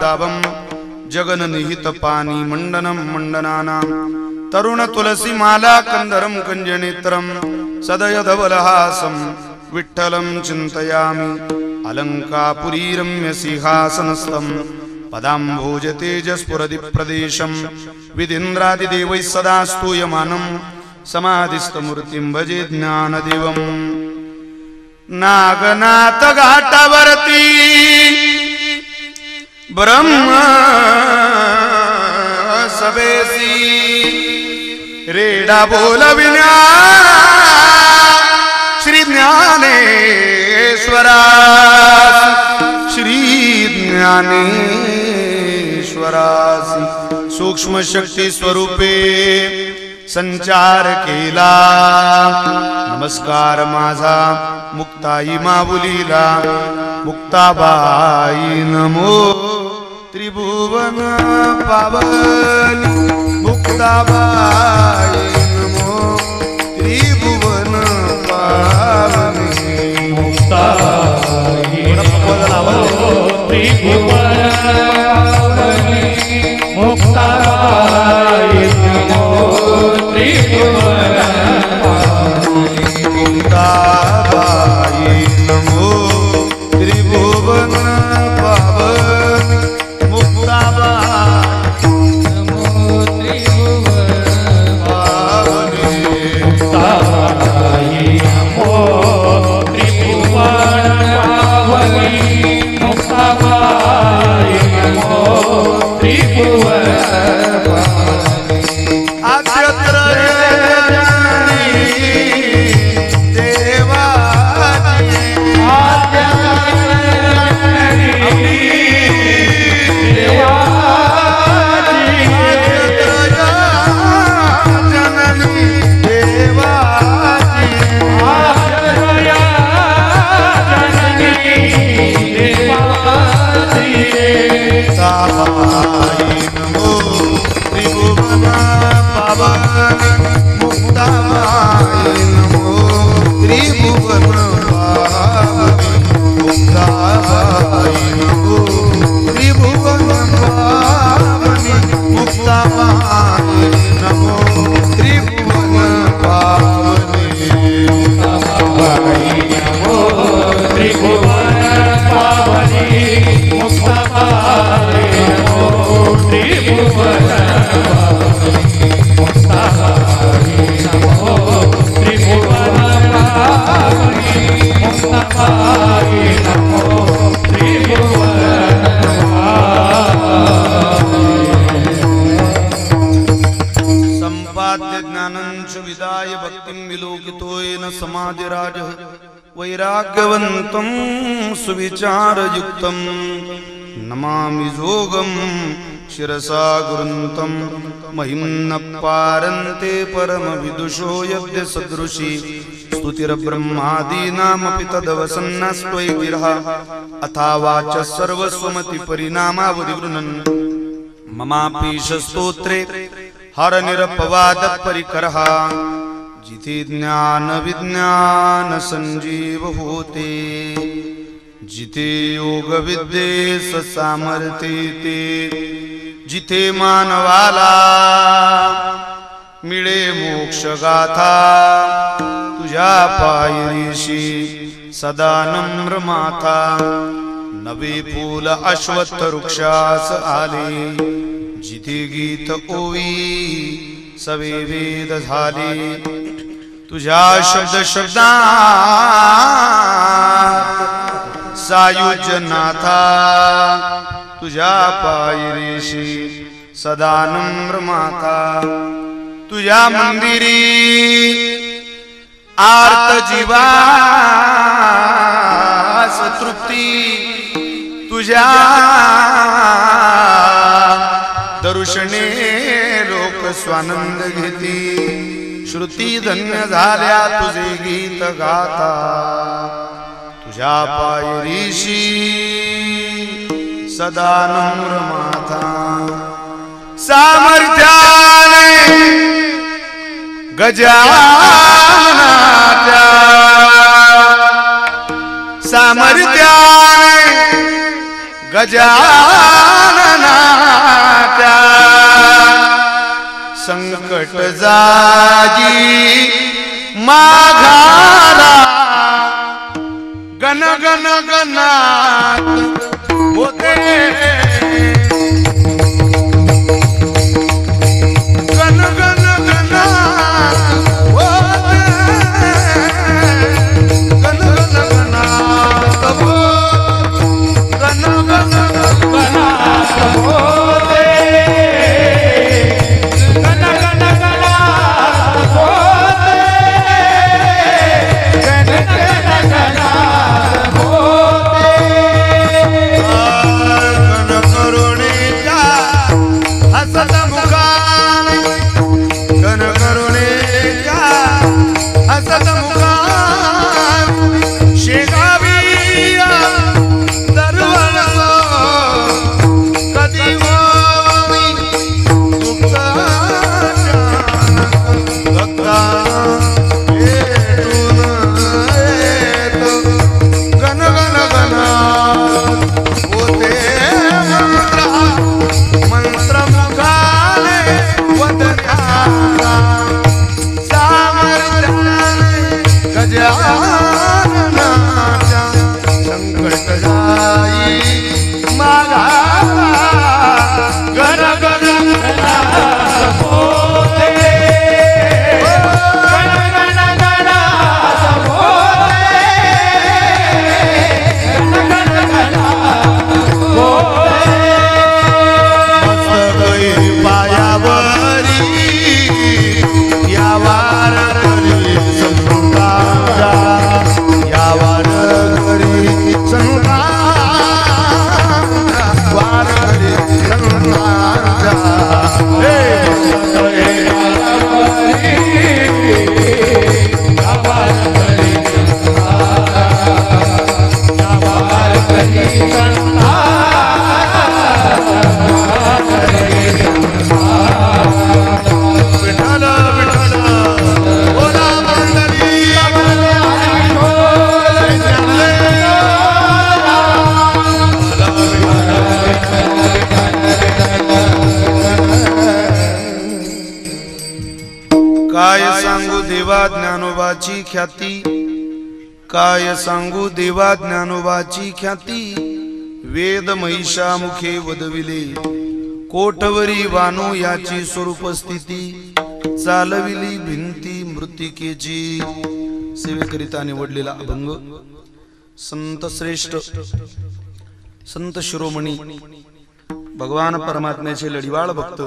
नानाबुधाभं जगन निहित पानी मंडनम मंडनानां तरुण तुलसी माला कंदरम कंजनेत्रम सदय धवलहासं विठ्ठलं चिन्तयामि अलंकापुरी रम्य सिंहासनस्थं पदाम्भोज तेजस्फुरदि प्रदेशं विधिन्द्रादिदेवैः सदा स्तूयमानं समाधिस्थमूर्तिं भजे ज्ञानदेवम् नागनाथ घाटावरती ब्रह्म सवेसी रेडा बोलविना श्री ज्ञानेश्वरा श्री ज्ञानेश्वरासी सूक्ष्म शक्ती स्वरूपे संचार केला नमस्कार माझा मुक्ताई माऊलीला मुक्ताबाई नमो त्रिभुवन पावनी मुक्ताबाई नमो त्रिभुवन पावनी मुक्ताबाई नमो त्रिभुवन पावनी मुक्ताबाई नमो त्रिभुवन मुक्ताबाई नमो त्रिभुवन पावनी मुक्ताबाई नमो त्रिभुवन पावनी मुक्ताबाई नमो त्रिभुवन पावनी मुक्ताबाई नमो त्रिभुवन वैराग्यवन्तं सुविचारयुक्तं नमामि जोगं शिरसा गुरुन्तं महिम्न पारन्ते परमविदुषो यद्य सदृशी स्तुतिर्ब्रह्मादीनामपि तदवसन्नस्त्वयि गिरः अथा वाच सर्वस्वमति परिणामावधिगृह्णन् ममापीश स्तोत्रे हरनिरपवाद परिकरः जिथे ज्ञान विज्ञान संजीव होते जिथे योग विद्येस सामर्थ्य ते जिथे मानवाला मिळे मोक्ष गाथा तुझ्या पायरीशी सदा नम्र माथा नवे फूल अश्वत्थ वृक्षास आले जिथे गीत ओवी सवे वेद झाले तुझ्या शब्द शब्दात सायुज्य नाथा तुझ्या पायरीशी सदा नम्र माता तुझ्या मंदिरी आर्त जीवास तृप्ती तुझ्या दर्शने लोक स्वानंद घेती श्रुती धन्य झाल्या तुझे गीत गाता तुझ्या पायरीशी सदा नम्र माता सामर्थ्याने गजाननाच्या सामर्थ्याने गजाननाच्या संकट जागी माघारा गण गण गणात होते गण गण गणात होते गण गण गणात गण गण गणात होते गण गण गणात होते गण गण गणात होते गण करुणेच्या हसत मुखाने गण करुणेच्या हसत मुखाने शेगाविया दरवळ कधी होई दुःखाच्या भक्ता येतून येतो गण गण गणात होते मंत्र मुखाने वदनाला सामर्थ्याने गजाननाच्या संकट जाई माघारा गण गण गणात होते गण गण गणात होते गण गण गणात होते मस्तकई पायावरी यावार करी संतांचा यावार करी संतांचा वार करी संतांचा हे मस्तकई विठ्ठल विठ्ठल बोला मंडळी काय सांगू देवा ज्ञानोबाची ख्याती काय सांगू देवा ज्ञानोबाची ख्याती वेद महिषामुखे वदविले कोटवरी वानो याची स्वरूप स्थिती चालविली भिंती मृत्तिकेची सेवेकरिता निवडलेला अभंग संत श्रेष्ठ संत शिरोमणी भगवान परमात्म्याचे लढिवाळ भक्त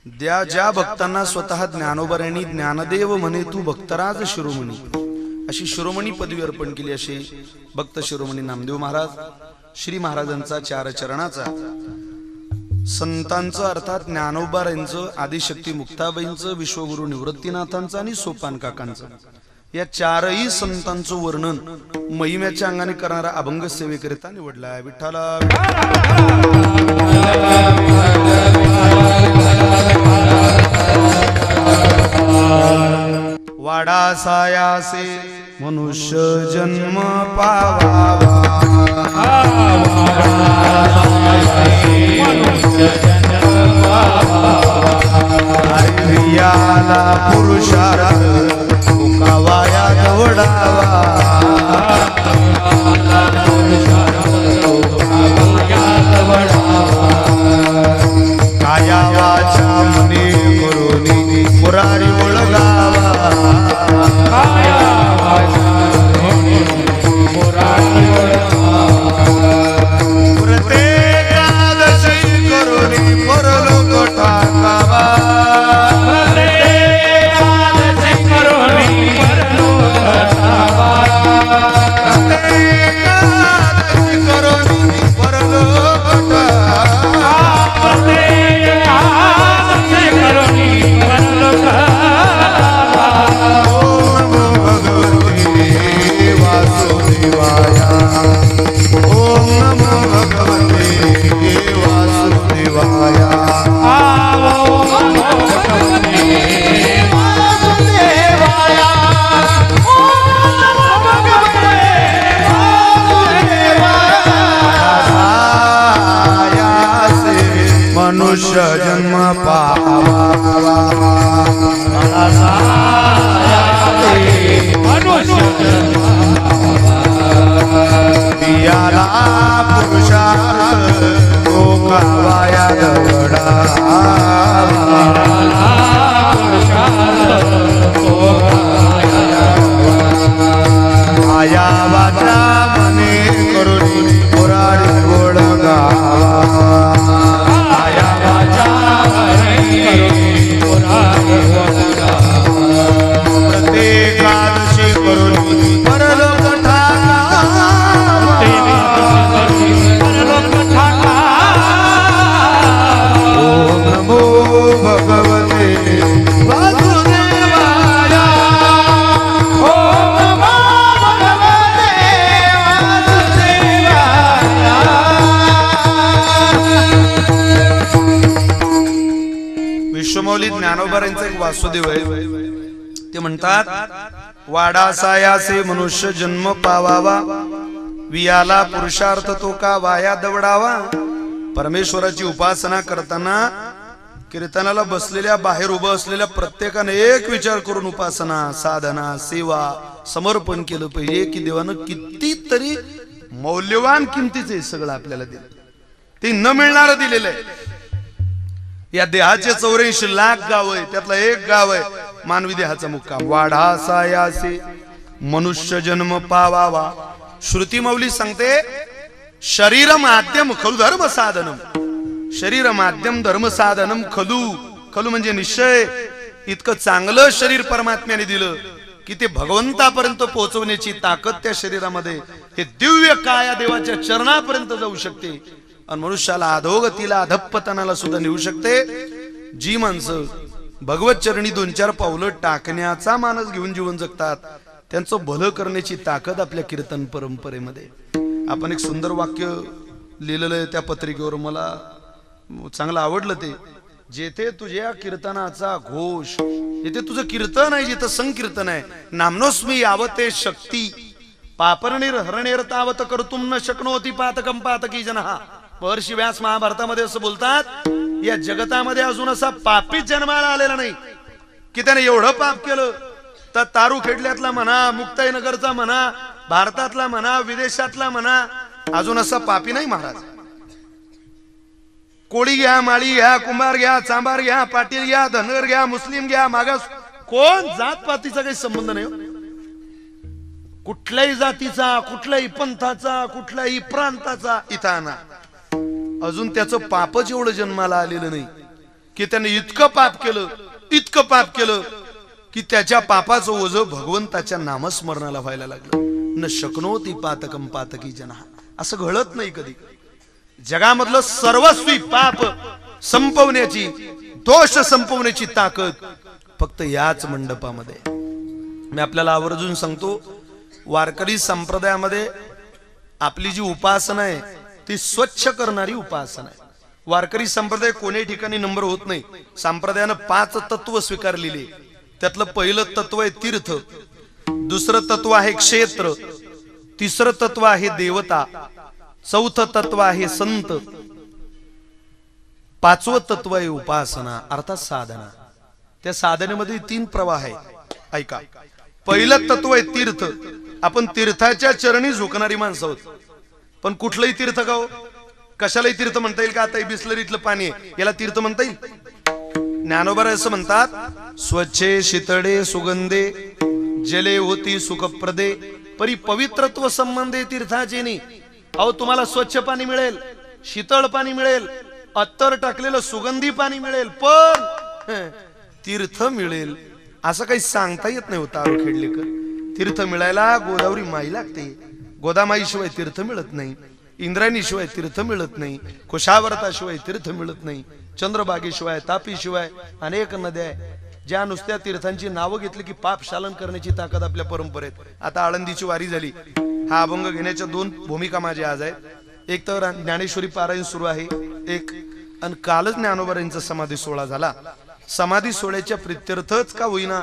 ज्या भक्तांना स्वतः ज्ञानोबरांनी ज्ञानदेव म्हणे तू भक्तराज शिरोमणी अशी शिरोमणी पदवी अर्पण केली असे भक्त शिरोमणी नामदेव महाराज श्री महाराजांचा चार चरणाचा संतांचं अर्थात ज्ञानोबारांचं आदिशक्ती मुक्ताबाईंचं विश्वगुरु निवृत्तीनाथांचं आणि सोपान काकांचं या चारही संतांचं वर्णन महिम्याच्या अंगाने करणारा अभंग सेवेकरिता निवडला आहे विठ्ठला वाडा सायासे मनुष्य जन्म पावावा हरियाला पुरुषार्थ मुकावाया दवडावा काया वाचा मने करुणी मुरारी ओळगावा प्रत्येकादशी करुणी परलोक टाकावा प्रत्येकादशी करुणी परलोक टाकावा मनुष्य जन्म पावा पियाला पुरुषार्थ तो कावाया दवडा आया वाचा मने करुणी पुराडी गोड आया वाचा प्रत्येकादशी करुणी परलोक ओम नमो भगवते वासुदेवाय ओम नमो भगवते वासुदेवाय विश्वमौली ज्ञानोबारांचा एक वासुदेव आहे ते म्हणतात वाडासायासे मनुष्य जन्म पावावा वियाला पुरुषार्थ तो का वाया दवडावा परमेश्वराची उपासना करताना कीर्तनाला बसलेल्या बाहेर उभं असलेल्या प्रत्येकाने एक विचार करून उपासना साधना सेवा समर्पण केलं पाहिजे की देवानं कितीतरी मौल्यवान किमतीचे सगळं आपल्याला दिलं ते न मिळणार दिलेलं आहे या देहाचे 84 लाख गाव आहे त्यातला एक गाव आहे मानवी देहाचा मुक्काम वाढासायासे मनुष्य जन्म पावावा श्रुती मौली सांगते शरीर माध्यम खलु धर्म साधनम शरीर माध्यम धर्म साधनम खलु खलु म्हणजे निश्चय इतकं चांगलं शरीर परमात्म्याने दिलं की ते भगवंतापर्यंत पोहोचवण्याची ताकद त्या शरीरामध्ये हे दिव्य काया देवाच्या चरणापर्यंत जाऊ शकते आणि मनुष्याला अधोगतीला अधप्पतनाला सुद्धा नेऊ शकते जी माणसं भगवत चरणी 2-4 पावलं टाकण्याचा मानस घेऊन जीवन जगतात त्यांचं भलं करण्याची ताकद आपल्या कीर्तन परंपरेमध्ये आपण एक सुंदर वाक्य लिहिलेलं आहे त्या पत्रिकेवर मला चांगलं आवडलं ते जेथे तुझ्या कीर्तनाचा घोष जिथे तुझं कीर्तन आहे जिथं संकीर्तन आहे नामनोस्मी यावते शक्ती पापरणीर हरणेर तावत कर्तुम न शक्नोती पातकम पातकी जनहा महर्षी व्यास महाभारतामध्ये असं बोलतात या जगतामध्ये अजून असा पापीच जन्माला आलेला नाही की त्याने एवढं पाप केलं तर तारुखेडल्यातला म्हणा मुक्ताईनगरचा म्हणा भारतातला म्हणा विदेशातला म्हणा अजून असा पापी नाही महाराज कोळी घ्या माळी घ्या कुंभार घ्या चांभार घ्या पाटील घ्या धनगर घ्या मुस्लिम घ्या मागास कोण जात पातीचा काही संबंध नाही कुठल्याही जातीचा कुठल्याही पंथाचा कुठल्याही प्रांताचा इथाना अजून त्याचं पापच एवढं जन्माला आलेलं नाही की त्याने इतकं पाप केलं की त्याच्या पापाचं ओझं भगवंताच्या नामस्मरणाला व्हायला लागलं न शक्नोती पातकम पातकी जनहा असं घडत नाही कधी जगामधलं सर्वस्वी पाप संपवण्याची दोष संपवण्याची ताकद फक्त याच मंडपामध्ये मी आपल्याला आवर्जून सांगतो वारकरी संप्रदायामध्ये आपली जी उपासना आहे ती स्वच्छ करणारी उपासना आहे वारकरी संप्रदाय कोणत्याही ठिकाणी नंबर होत नाही संप्रदायानं 5 तत्व स्वीकारलेली त्यातलं पहिलं तत्व आहे तीर्थ दुसरं तत्व आहे क्षेत्र तिसरं तत्व आहे देवता चौथं तत्व आहे संत 5वं तत्व आहे उपासना अर्थात साधना त्या साधनेमध्ये 3 प्रवाह आहे ऐका पहिलं तत्व आहे तीर्थ आपण तीर्थाच्या चरणी झुकणारी माणसं आहोत पण कुठलंही तीर्थ का हो कशालाही तीर्थ म्हणता येईल का आता बिस्लरीतलं पाणी आहे याला तीर्थ म्हणता येईल ज्ञानोबा असं म्हणतात स्वच्छे शीतळे सुगंधे जले होती सुखप्रदे परी पवित्रत्व संबंधे तीर्थाचे नाही अहो तुम्हाला स्वच्छ पाणी मिळेल शीतळ पाणी मिळेल अत्तर टाकलेलं सुगंधी पाणी मिळेल पण तीर्थ मिळेल असं काही सांगता येत नाही होता खेडलेकर तीर्थ मिळायला गोदावरी माई लागते गोदामाई शिवाय तीर्थ मिळत नाही इंद्रायणी शिवाय तीर्थ मिळत नाही कुशावर्ता शिवाय तीर्थ मिळत नाही चंद्रभागे शिवाय तापी शिवाय अनेक नद्या ज्या नुसत्या तीर्थांची नावं घेतली की पाप शालन करण्याची ताकद आपल्या परंपरेत आता आळंदीची वारी झाली हा अभंग घेण्याच्या 2 भूमिका माझ्या आज आहेत एक तर ज्ञानेश्वरी पारायण सुरू आहे एक आणि कालच ज्ञानोबारांचा समाधी सोहळा झाला समाधी सोहळ्याच्या प्रित्यर्थच का होईना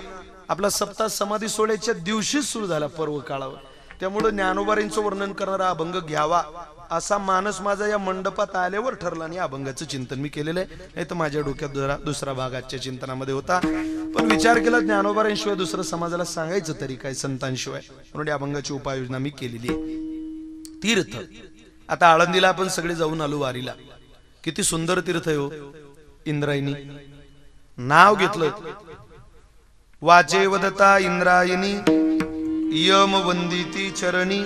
आपला सप्ताह समाधी सोहळ्याच्या दिवशीच सुरू झाला पर्व काळावर त्यामुळे ज्ञानोबारांचं वर्णन करणारा अभंग घ्यावा असा मानस माझा या मंडपात आल्यावर ठरला आणि अभंगाचं चिंतन मी केलेलं आहे. नाही तर माझ्या डोक्यात दुसरा भाग आजच्या चिंतनामध्ये होता, पण विचार केला ज्ञानोबारांशिवाय दुसरं समाजाला सांगायचं तरी काय संतांशिवाय, म्हणून या अभंगाची उपाययोजना मी केलेली आहे. तीर्थ, आता आळंदीला आपण सगळे जाऊन आलो वारीला. किती सुंदर तीर्थ आहे हो. इंद्रायणी नाव घेतलं, वाचे वदता इंद्रायणी यम वंदिती चरणी.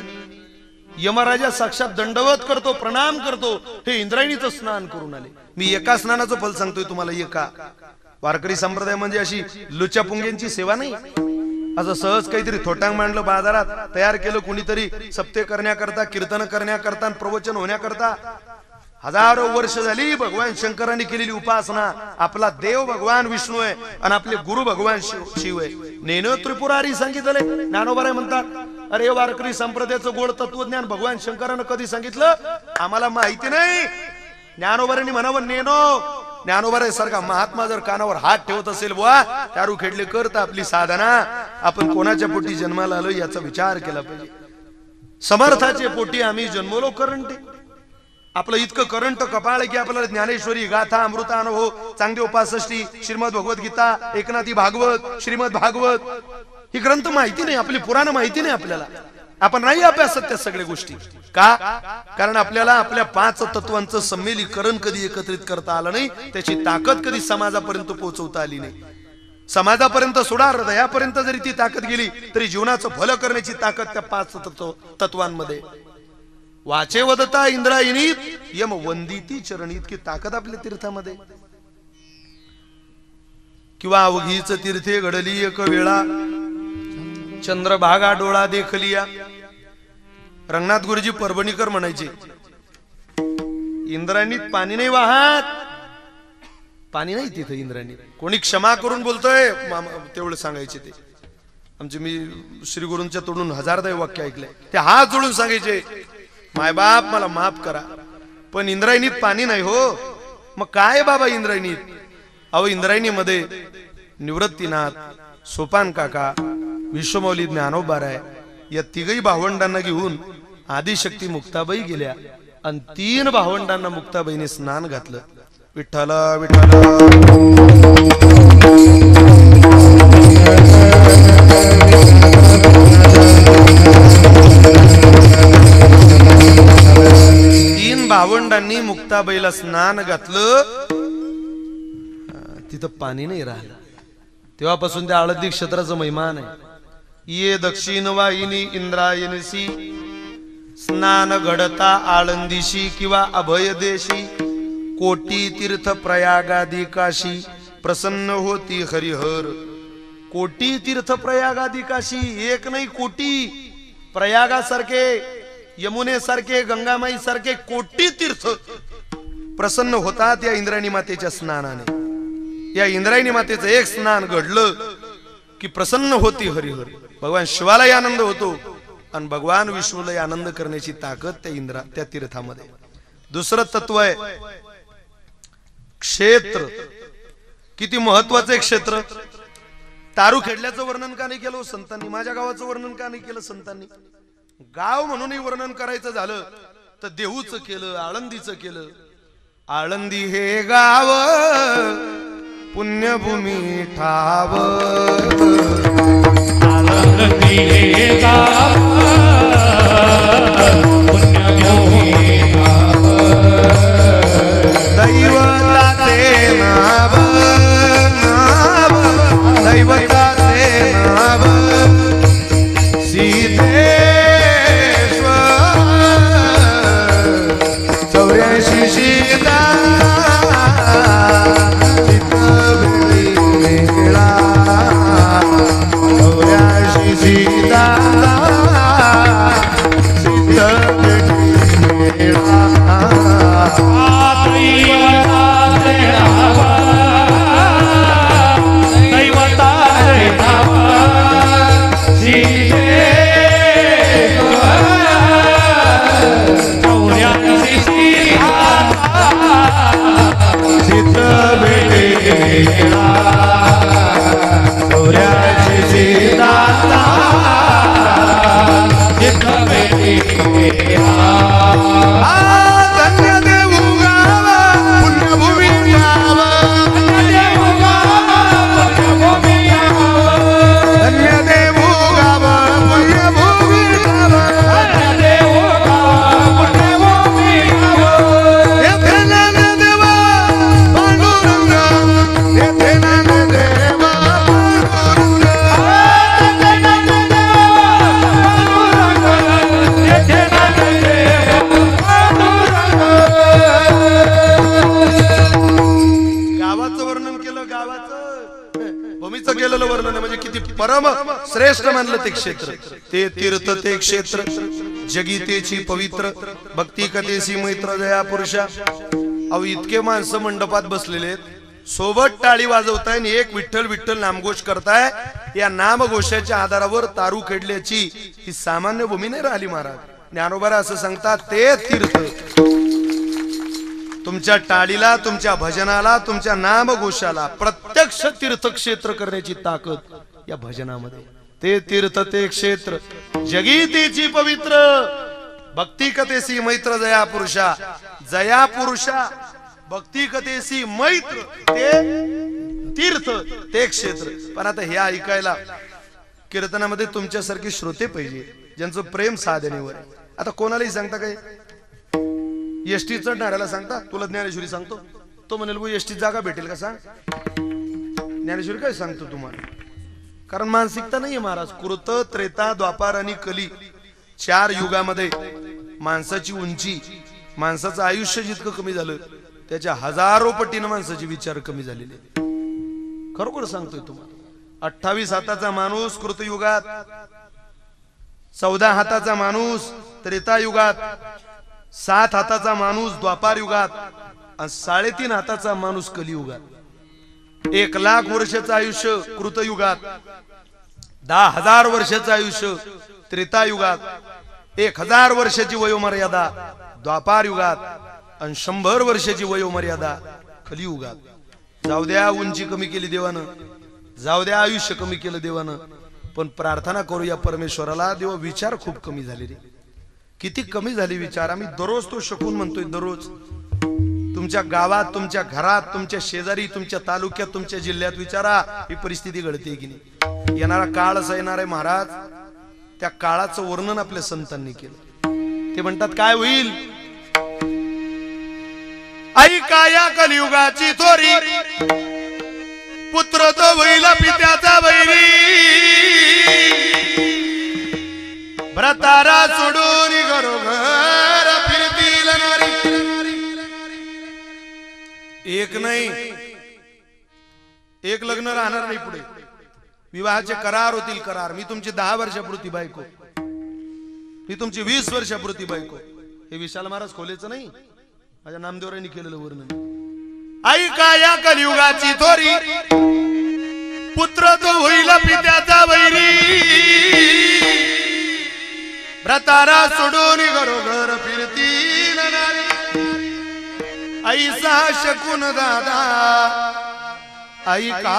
यमराजा साक्षात दंडवत करतो, प्रणाम करतो. हे इंद्रायणीचं स्नान करून आले. मी एका स्नानाचं फल सांगतोय तुम्हाला. एका वारकरी संप्रदाय म्हणजे अशी लुच्या पुंग्यांची सेवा नाही. असं सहज काहीतरी थोटांग मांडलं बाजारात, तयार केलं कुणीतरी सप्ते करण्याकरता, कीर्तन करण्याकरता, प्रवचन होण्याकरता. हजारो वर्ष झाली भगवान शंकरांनी केलेली उपासना. आपला देव भगवान विष्णू आहे आणि आपले गुरु भगवान शिव आहे. नेनो त्रिपुरारी सांगितले. ज्ञानोबा म्हणतात, अरे वारकरी संप्रदायाचं गोड तत्वज्ञान भगवान शंकरानं कधी सांगितलं आम्हाला माहिती नाही. ज्ञानोबारांनी म्हणावं नेनो. ज्ञानोबा सारखा महात्मा जर कानावर हात ठेवत असेल, बुवा त्यारू खेडले करत आपली साधना. आपण कोणाच्या पोटी जन्माला आलो याचा विचार केला पाहिजे. समर्थाचे पोटी आम्ही जन्मलो करंटे. आपलं इतकं करंट कपाळ की आपल्याला ज्ञानेश्वरी गाथा, अमृता अनुभव, चांगदेव 65, श्रीमद भगवद्गीता, एकनाथी भागवत, श्रीमद भागवत ही ग्रंथ माहिती नाही. आपली पुराण माहिती नाही आपल्याला. आपण नाही अभ्यासत त्या सगळ्या गोष्टी. का? कारण आपल्याला आपल्या 5 तत्वांचं संमेलीकरण कधी एकत्रित करता आलं नाही. त्याची ताकद कधी समाजापर्यंत पोहोचवता आली नाही. समाजापर्यंत सोडा, हृदयापर्यंत जरी ती ताकद गेली तरी जीवनाचं भलं करण्याची ताकद त्या 5 तत्वांमध्ये. वाचे वदता इंद्रायणी यम वंदिती चरणी, इतकी ताकद आपल्या तीर्थामध्ये. किंवा अवघीच तीर्थे घडली एक वेळा, चंद्रभागा डोळा देखलिया. रंगनाथ गुरुजी परभणीकर म्हणायचे, इंद्रायणीत पाणी नाही वाहत. पाणी नाही तिथे इंद्रायणी. कोणी क्षमा करून बोलतोय तेवढं सांगायचे ते. आमचे मी श्री गुरूंच्या तोडून हजारदा वाक्य ऐकले. ते हात जोडून सांगायचे, मायबाप मला माफ करा, पण इंद्रायणीत पाणी नाही हो. मग काय बाबा इंद्रायणीत? अहो इंद्रायणीमध्ये निवृत्तीनाथ, सोपान काका, विश्वमौली ज्ञानोबाराय या तिघही भावंडांना घेऊन आदिशक्ती मुक्ताबाई गेल्या आणि 3 भावंडांना मुक्ताबाईने स्नान घातलं. विठ्ठल विठ्ठल. भावंडांनी मुक्ताबाईला स्नान घातलं. तिथं पाणी नाही राहिलं. तेव्हापासून त्या आळंदी क्षेत्राचं महिमान आहे. ये दक्षिण वाहिनी इंद्रायणीसी, स्नान घडता आळंदीशी किंवा अभय देशी. कोटी तीर्थ प्रयागादी काशी, प्रसन्न होती हरिहर. कोटी तीर्थ प्रयागादी काशी, एक नाही कोटी. प्रयागासारखे, यमुनेसारखे, गंगामाई सारखे कोटी तीर्थ प्रसन्न होतात या इंद्रायणी मातेच्या स्नानाने. या इंद्रायणी मातेचं एक स्नान घडलं की प्रसन्न होती हरिहर. भगवान शिवालाही आनंद होतो आणि भगवान विष्णूलाही आनंद करण्याची ताकद त्या तीर्थामध्ये. दुसरं तत्व आहे क्षेत्र. किती महत्वाचं क्षेत्र. तारू खेडल्याचं वर्णन का नाही केलं संतांनी? माझ्या गावाचं वर्णन का नाही केलं संतांनी? गाव म्हणूनही वर्णन करायचं झालं तर देहूचं केलं, आळंदीचं केलं. आळंदी हे गाव पुण्यभूमी ठाव. आळंदी हे गाव पुण्यभूमी ठाव. दैवताचे नाव, दैवताचे नाव सीते 84 सीता सीता परम श्रेष्ठ मानलं ते क्षेत्र, ते तीर्थ ते क्षेत्र जगीतेची पवित्र भक्ती कथेसी मैत्र जया पुरुषा. अहो इतके माणसं मंडपात बसलेले आहेत, सोबत टाळी वाजवताय आणि एक विठ्ठल विठ्ठल नामघोष करताय. या नामघोषाच्या आधारावर तारू खेळल्याची ही सामान्य भूमी नाही राहिली महाराज. ज्ञानोबा असं सांगतात ते तीर्थ. तुमच्या टाळीला, तुमच्या भजनाला, तुमच्या नामघोषाला प्रत्यक्ष तीर्थक्षेत्र करण्याची ताकद या भजनामध्ये. ते तीर्थ ते क्षेत्र जगीतेची पवित्र भक्ती कथेसी मैत्र जया पुरुषा. जया पुरुषा भक्ती कथेसी मैत्र ते तीर्थ ते क्षेत्र. पण आता हे ऐकायला कीर्तनामध्ये तुमच्यासारखे श्रोते पाहिजे, ज्यांचं प्रेम साधनेवर. आता कोणालाही सांगता काय, एसटी चढणाऱ्याला सांगता तुला ज्ञानेश्वरी सांगतो, तो म्हणेल वो एसटी जागा भेटेल का सांग. ज्ञानेश्वरी काय सांगतो तुम्हाला, कारण मानसिकता नाहीये महाराज. कृत त्रेता द्वापार आणि कली 4 युगामध्ये माणसाची उंची, माणसाचं आयुष्य जितकं कमी झालं त्याच्या हजारो पटीनं माणसाचे विचार कमी झालेले. खरोखर सांगतोय तुम्हाला. 28 हाताचा माणूस कृतयुगात, 14 हाताचा माणूस त्रेता युगात, 7 हाताचा माणूस द्वापार युगात आणि 3.5 हाताचा माणूस कलियुगात. 1,00,000 वर्षाचं आयुष्य कृतयुगात, 10,000 वर्षाचं आयुष्य त्रेता युगात, 1,000 वर्षाची वयोमर्यादा द्वापार युगात आणि 100 वर्षाची वयोमर्यादा कलियुगात. जाऊ द्या उंची कमी केली देवानं, जाऊ द्या आयुष्य कमी केलं देवानं, पण प्रार्थना करूया परमेश्वराला. देवा विचार खूप कमी झाले रे, किती कमी झाले विचार. आम्ही दररोज तो शकून म्हणतोय. दररोज तुमच्या गावात, तुमच्या घरात, तुमच्या शेजारी, तुमच्या तालुक्यात, तुमच्या जिल्ह्यात विचारा ही परिस्थिती घडते की नाही. येणारा काळ असा येणार आहे महाराज, त्या काळाचं वर्णन आपल्या संतांनी केलं. ते म्हणतात काय होईल, ऐका या कलियुगाची थोरी, पुत्र तो होईल पित्याचा वैरी, भ्रतारा सोडून घरोघर फिरतील नारी. एक नाही, एक लग्न राहणार नाही पुढे, विवाहाचे करार होतील करार. मी तुमची 10 वर्षापुरती बायको, मी तुमची 20 वर्षापुरती बायको. हे विशाल महाराज खोलेचं नाही, माझ्या नामदेवरांनी केलेलं वर्णन. ऐका या कलियुगाची थोरी, पुत्र तो होईल पित्याचा वैरी, भ्रतारा सोडून घरोघर फिरतील नारी. ऐसा शकून दादा ऐका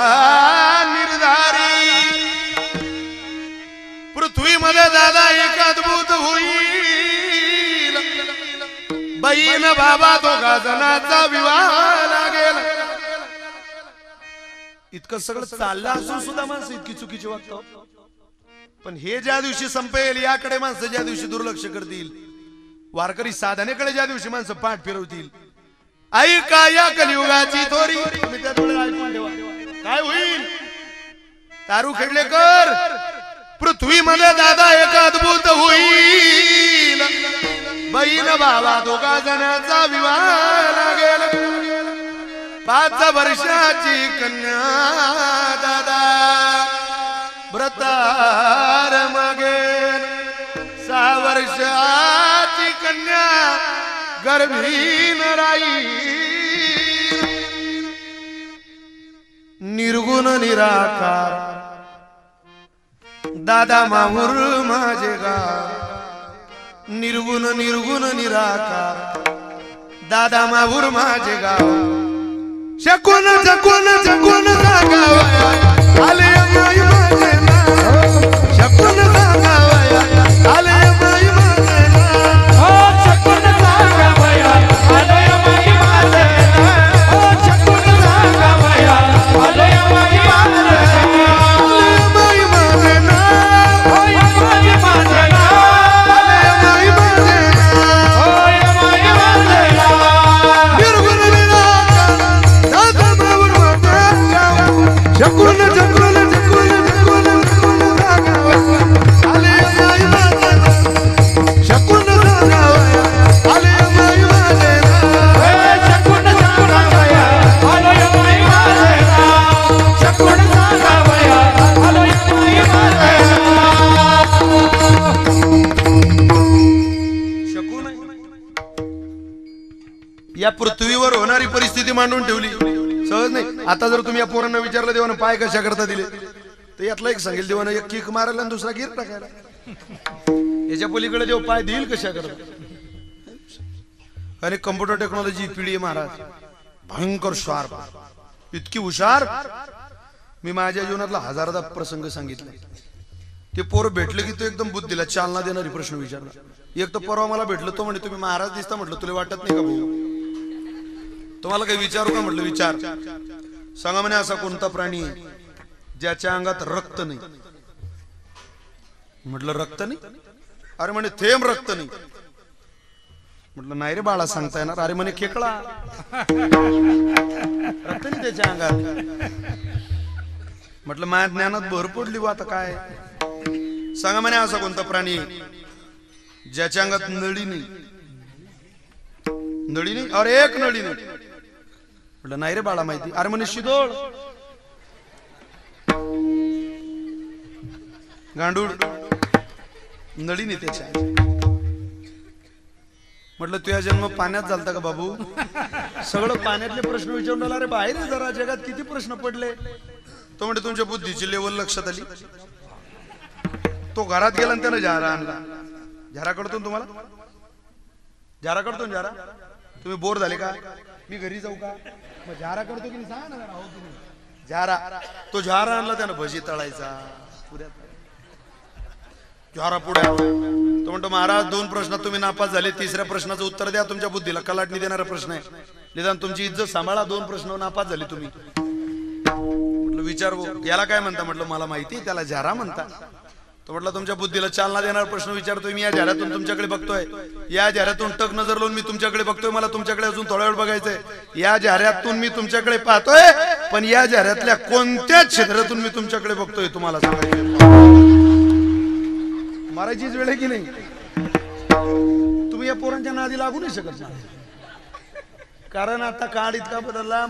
निर्धारी, पृथ्वीमध्ये दादा एक अद्भुत होईल, बहीण बाबा दोघा जणांचा विवाह लागेल. इतकं सगळं चाललं असून सुद्धा माणसं इतकी चुकीची वागतात. पण हे ज्या दिवशी संपेल याकडे माणसं ज्या दिवशी दुर्लक्ष करतील, वारकरी साधनेकडे ज्या दिवशी माणसं पाठ फिरवतील, ऐका या कलियुगाची थोरी. तुम्ही त्या थोडं ऐकून ठेवा काय होईल. तारू खेडलेकर, पृथ्वीमध्ये दादा एक अद्भुत होईल, बहीण भावा दोघा जणांचा विवाह लागेल. 5 वर्षाची कन्या दादा व्रतार मागेल, 6 वर्षाची कन्या गर्भीन राई. निर्गुण निराकार दादा माहुर माझे गाव, निर्गुण निर्गुण निराकार दादा माहुर माझे गाव. शकून जकून जकून जागावया आले माई माझे नाव, शकून जागावया आले माई माझे नाव, शकून जागावया आले माई माझे नाव, शकून जागावया आले माई माझे नाव, माई माझे नाव, होय माई माझे नाव, आले माई माझे नाव, होय माई माझे नाव. निर्गुण निराकार दादा माहुर माझे गाव. शकून जकून जकून चुलीवर होणारी परिस्थिती मांडून ठेवली सहज नाही. आता जर तुम्ही या पोरांना विचारलं देवानं पाय कशा करता दिले तर यातला एक सांगेल देवानं एक किक मारायला आणि दुसरा गिर टाकायला. याच्या पलीकडे देव पाय देईल कशा करता. आणि कम्प्युटर टेक्नॉलॉजी पिढी आहे महाराज भयंकर शार्प इतकी हुशार. मी माझ्या जीवनातला हजारदा प्रसंग सांगितला. ते पोर भेटले की तो एकदम बुद्धीला चालना देणारी प्रश्न विचारला. एक तर परवा मला भेटलं तो म्हणे तुम्ही महाराज दिसता. म्हटलं तुला वाटत नाही का भाऊ तुम्हाला काही विचारू का. म्हटलं विचार. सांगा म्हणे असा कोणता प्राणी आहे ज्याच्या अंगात रक्त नाही. म्हटलं रक्त नाही. अरे म्हणे थेंब रक्त नाही. म्हटलं नाही रे बाळा सांगता येणार. अरे म्हणे खेकडा रक्त नाही त्याच्या अंगात. म्हटलं माझ्या ज्ञानात भर पडली व आता काय. सांगा म्हणे असा कोणता प्राणी ज्याच्या अंगात नळी नाही. नळी नाही. अरे एक नळी नाही. म्हटलं नाही रे बाळा माहिती. अरे म्हणे शिदोळ गांडूळ नळी नाही त्याच्या. म्हटलं तुझा जन्म पाण्यात झालता का बाबू. सगळं पाण्यातले प्रश्न विचारून आला. अरे बाहेर जरा जगात किती प्रश्न पडले. तो म्हणजे तुमच्या बुद्धीची लेवल लक्षात आली. तो घरात गेला आणि त्यानं झारा आणला. झारा करतो तुम्हाला झारा करतो झारा. तुम्ही बोर झाले का मी घरी जाऊ का मग झारा करतो की नाही सांगा ना जरा. हो की नाही झारा. तो झारा आणला त्यानं भजी तळायचा पुऱ्यात. झारा पुढे तो म्हणतो महाराज 2 प्रश्नात तुम्ही नापास झाले. 3ऱ्या प्रश्नाचं उत्तर द्या. तुमच्या बुद्धीला कलाटणी देणारा प्रश्न आहे. निदान तुमची इज्जत सांभाळा. 2 प्रश्न नापास झाले तुम्ही. म्हटलं विचार याला काय म्हणता. म्हटलं मला माहिती त्याला झारा म्हणता. तो म्हटलं तुमच्या बुद्धीला चालना देणारा प्रश्न विचारतोय मी. या झाऱ्यातून तुमच्याकडे बघतोय. या झाऱ्यातून टक नजर लावून मी तुमच्याकडे बघतोय. मला तुमच्याकडे अजून थोडा वेळ बघायचंय. या झाऱ्यातून मी तुमच्याकडे पाहतोय पण या झाऱ्यातल्या कोणत्या क्षेत्रातून मी तुमच्याकडे बघतोय तुम्हाला सांगायचं. मारायचीच वेळ आहे की नाही. तुम्ही या पोरांच्या नादी लागू नाही शकत ना. कारण आता काळ इतका बदलला.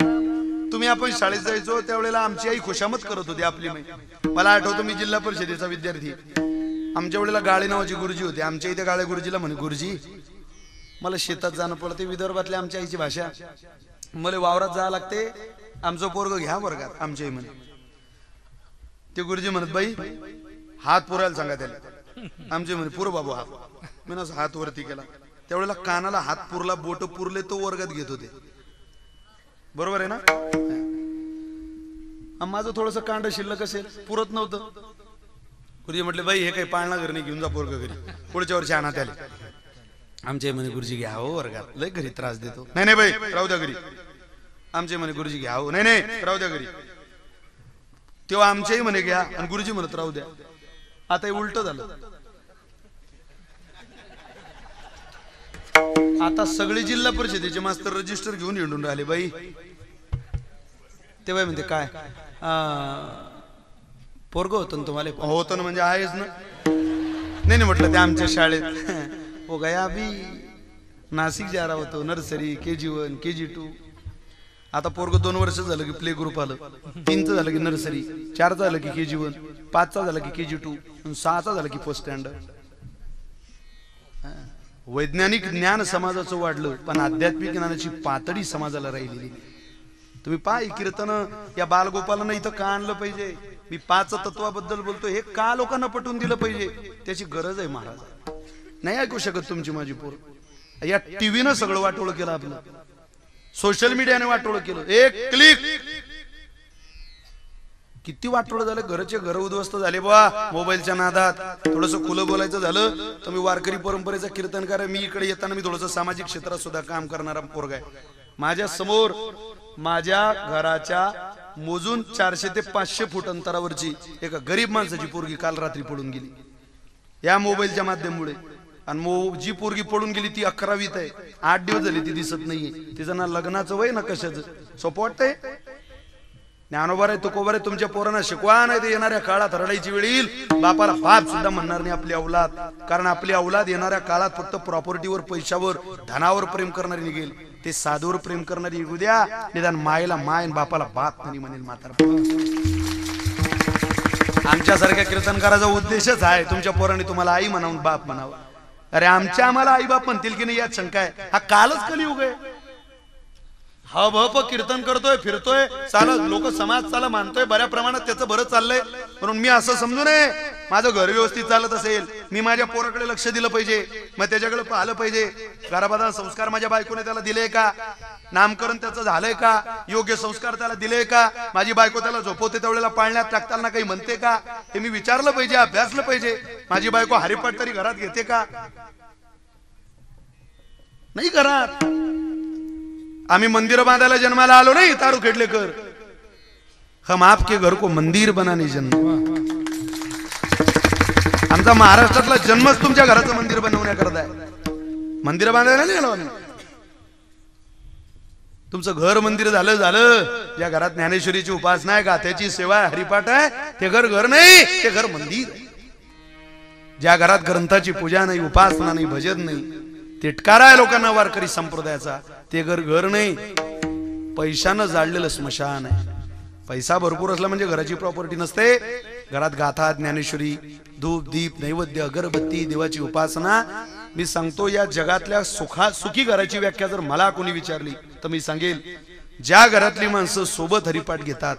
तुम्ही आपण शाळेत जायचो त्यावेळेला आमची आई खुशामत करत होती आपली माई. मला आठवतं मी जिल्हा परिषदेचा विद्यार्थी. आमच्या वेळेला गाळे नावाची गुरुजी होते. आमच्या इथे गाळे गुरुजीला म्हणे गुरुजी मला शेतात जाणं पडते. विदर्भातल्या आमच्या आईची भाषा. मला वावरात जावं लागते. आमचं पोरग घ्या वर्गात आमच्या आई म्हणे. ते गुरुजी म्हणत बाई हात पुरायला सांगा त्याला. आमचे म्हणे पुर बाबू हात. मी ना हात वरती केला. त्यावेळेला कानाला हात पुरला बोट पुरले तो वर्गात घेत होते. बरोबर आहे ना. माझं थोडस कांड शिल्लक असेल पुरत नव्हतं. गुरुजी म्हटले बाई हे काही पाळणा घर नाही घेऊन जा पोरग घरी. पुढच्या वर्षी आणा त्याला. आमचे म्हणे गुरुजी घ्या हो वर्गात लय घरी त्रास देतो. नाही नाही बाई राहू द्या घरी. आमचे म्हणे गुरुजी घ्या हो. नाही नाही राहू द्या घरी. तेव्हा आमच्याही म्हणे घ्या आणि गुरुजी म्हणत राहू द्या. आता हे उलट झालं. आता सगळे जिल्हा परिषदेचे मास्तर रजिस्टर घेऊन हिंडून राहिले. बाई ते बाई म्हणते काय पोरग होतं ना तुम्हाला. होतं ना म्हणजे आहेच ना. नाही नाही म्हटलं ते आमच्या शाळेत हो गया अभी नाशिक जा रहा होतो. Nursery KG1 KG2. आता पोरग 2 वर्ष झालं की प्ले ग्रुप आलं. 3चं झालं की नर्सरी. 4चं झालं की KG1. 5चा झालं की KG2. 6चा झालं की फर्स्ट स्टँडर्ड. वैज्ञानिक ज्ञान समाजाचं वाढलं पण आध्यात्मिक ज्ञानाची पातळी समाजाला राहिलेली. तुम्ही पहा कीर्तन या बालगोपालांना इथं का आणलं पाहिजे. मी 5 तत्वाबद्दल बोलतो. हे का लोकांना पटवून दिलं पाहिजे त्याची गरज आहे महाराज. नाही ऐकू शकत तुमची माझी पोर. या टीव्हीनं सगळं वाटोळं केलं. आपलं सोशल मीडियाने वाटोळं केलं. एक क्लिक किती वाटोळं झालं. घरचे घर उद्ध्वस्त झाले बा मोबाईलच्या नादात. थोडस खुलं बोलायचं झालं तर मी वारकरी परंपरेचा कीर्तनकार आहे. मी इकडे येताना मी थोडस सामाजिक क्षेत्रात सुद्धा काम करणारा पोरगा आहे. माझ्या समोर माझ्या घराच्या मोजून 400 ते 500 फूट अंतरावरची एका गरीब माणसाची पोरगी काल रात्री पडून गेली या मोबाईलच्या माध्यमामुळे. आणि जी पोरगी पडून गेली ती 11वीत आहे. 8 दिवस झाले ती दिसत नाहीये. तिचं ना लग्नाचं वय ना कशाचं. सोपं वाटतंय. ज्ञानोबा आहे तुकोबा आहे तुमच्या पोरांना शिकवा. नाही ते येणाऱ्या काळात रडायची वेळ येईल. बापाला बाप सुद्धा म्हणणार नाही आपली अवलाद. कारण आपली अवलाद येणाऱ्या काळात फक्त प्रॉपर्टीवर पैशावर धनावर प्रेम करणारी निघेल. ते साधूवर प्रेम करणारी निघू द्या. निदान मायला माय बापाला बाप नाही म्हणेल म्हातारा. आमच्यासारख्या कीर्तनकाराचा उद्देशच आहे तुमच्या पोरांनी तुम्हाला आई म्हणावून बाप म्हणावं. अरे आमच्या आम्हाला आई बाप म्हणतील की नाही यात शंका आहे. हा कालच कलियुग आहे. हब हप कीर्तन करतोय फिरतोय चालत लोक समाज चाला मानतोय बऱ्या प्रमाणात त्याचं बरं चाललंय म्हणून मी असं समजू नये माझं घर व्यवस्थित चालत असेल मी माझ्या पोराकडे लक्ष दिलं पाहिजे मग त्याच्याकडे पाहिलं पाहिजे घराबाधा संस्कार माझ्या बायकोने त्याला दिले का नामकरण त्याचं झालंय का योग्य संस्कार त्याला दिले का माझी बायको त्याला झोपवते त्यावेळेला पाळण्यात टाकताना काही म्हणते का हे मी विचारलं पाहिजे अभ्यासलं पाहिजे माझी बायको हरिपाठ तरी घरात घेते का नाही घरात आम्ही मंदिर बांधायला जन्माला आलो नाही तारू खेडलेकर हम आपके घर को मंदिर बनाने जन्म आमचा महाराष्ट्रातला जन्मच तुमच्या घराचं मंदिर बनवण्याकरता आहे मंदिर बांधायला नाही आलो आम्ही तुमचं घर मंदिर झालं झालं ज्या घरात ज्ञानेश्वरीची उपासना आहे गाथ्याची सेवा आहे हरिपाठ आहे ते घर घर नाही ते घर मंदिर आहे ज्या घरात ग्रंथाची पूजा नाही उपासना नाही भजन नाही तिटकारा आहे लोकांना वारकरी संप्रदायाचा ते घर घर नाही पैशानं जाळलेलं स्मशान आहे पैसा भरपूर असला म्हणजे घराची प्रॉपर्टी नसते घरात गाथा ज्ञानेश्वरी धूप दीप नैवेद्य अगरबत्ती देवाची उपासना मी सांगतो या जगातल्या सुखी घराची व्याख्या जर मला कोणी विचारली तर मी सांगेल ज्या घरातली माणसं सोबत हरिपाठ घेतात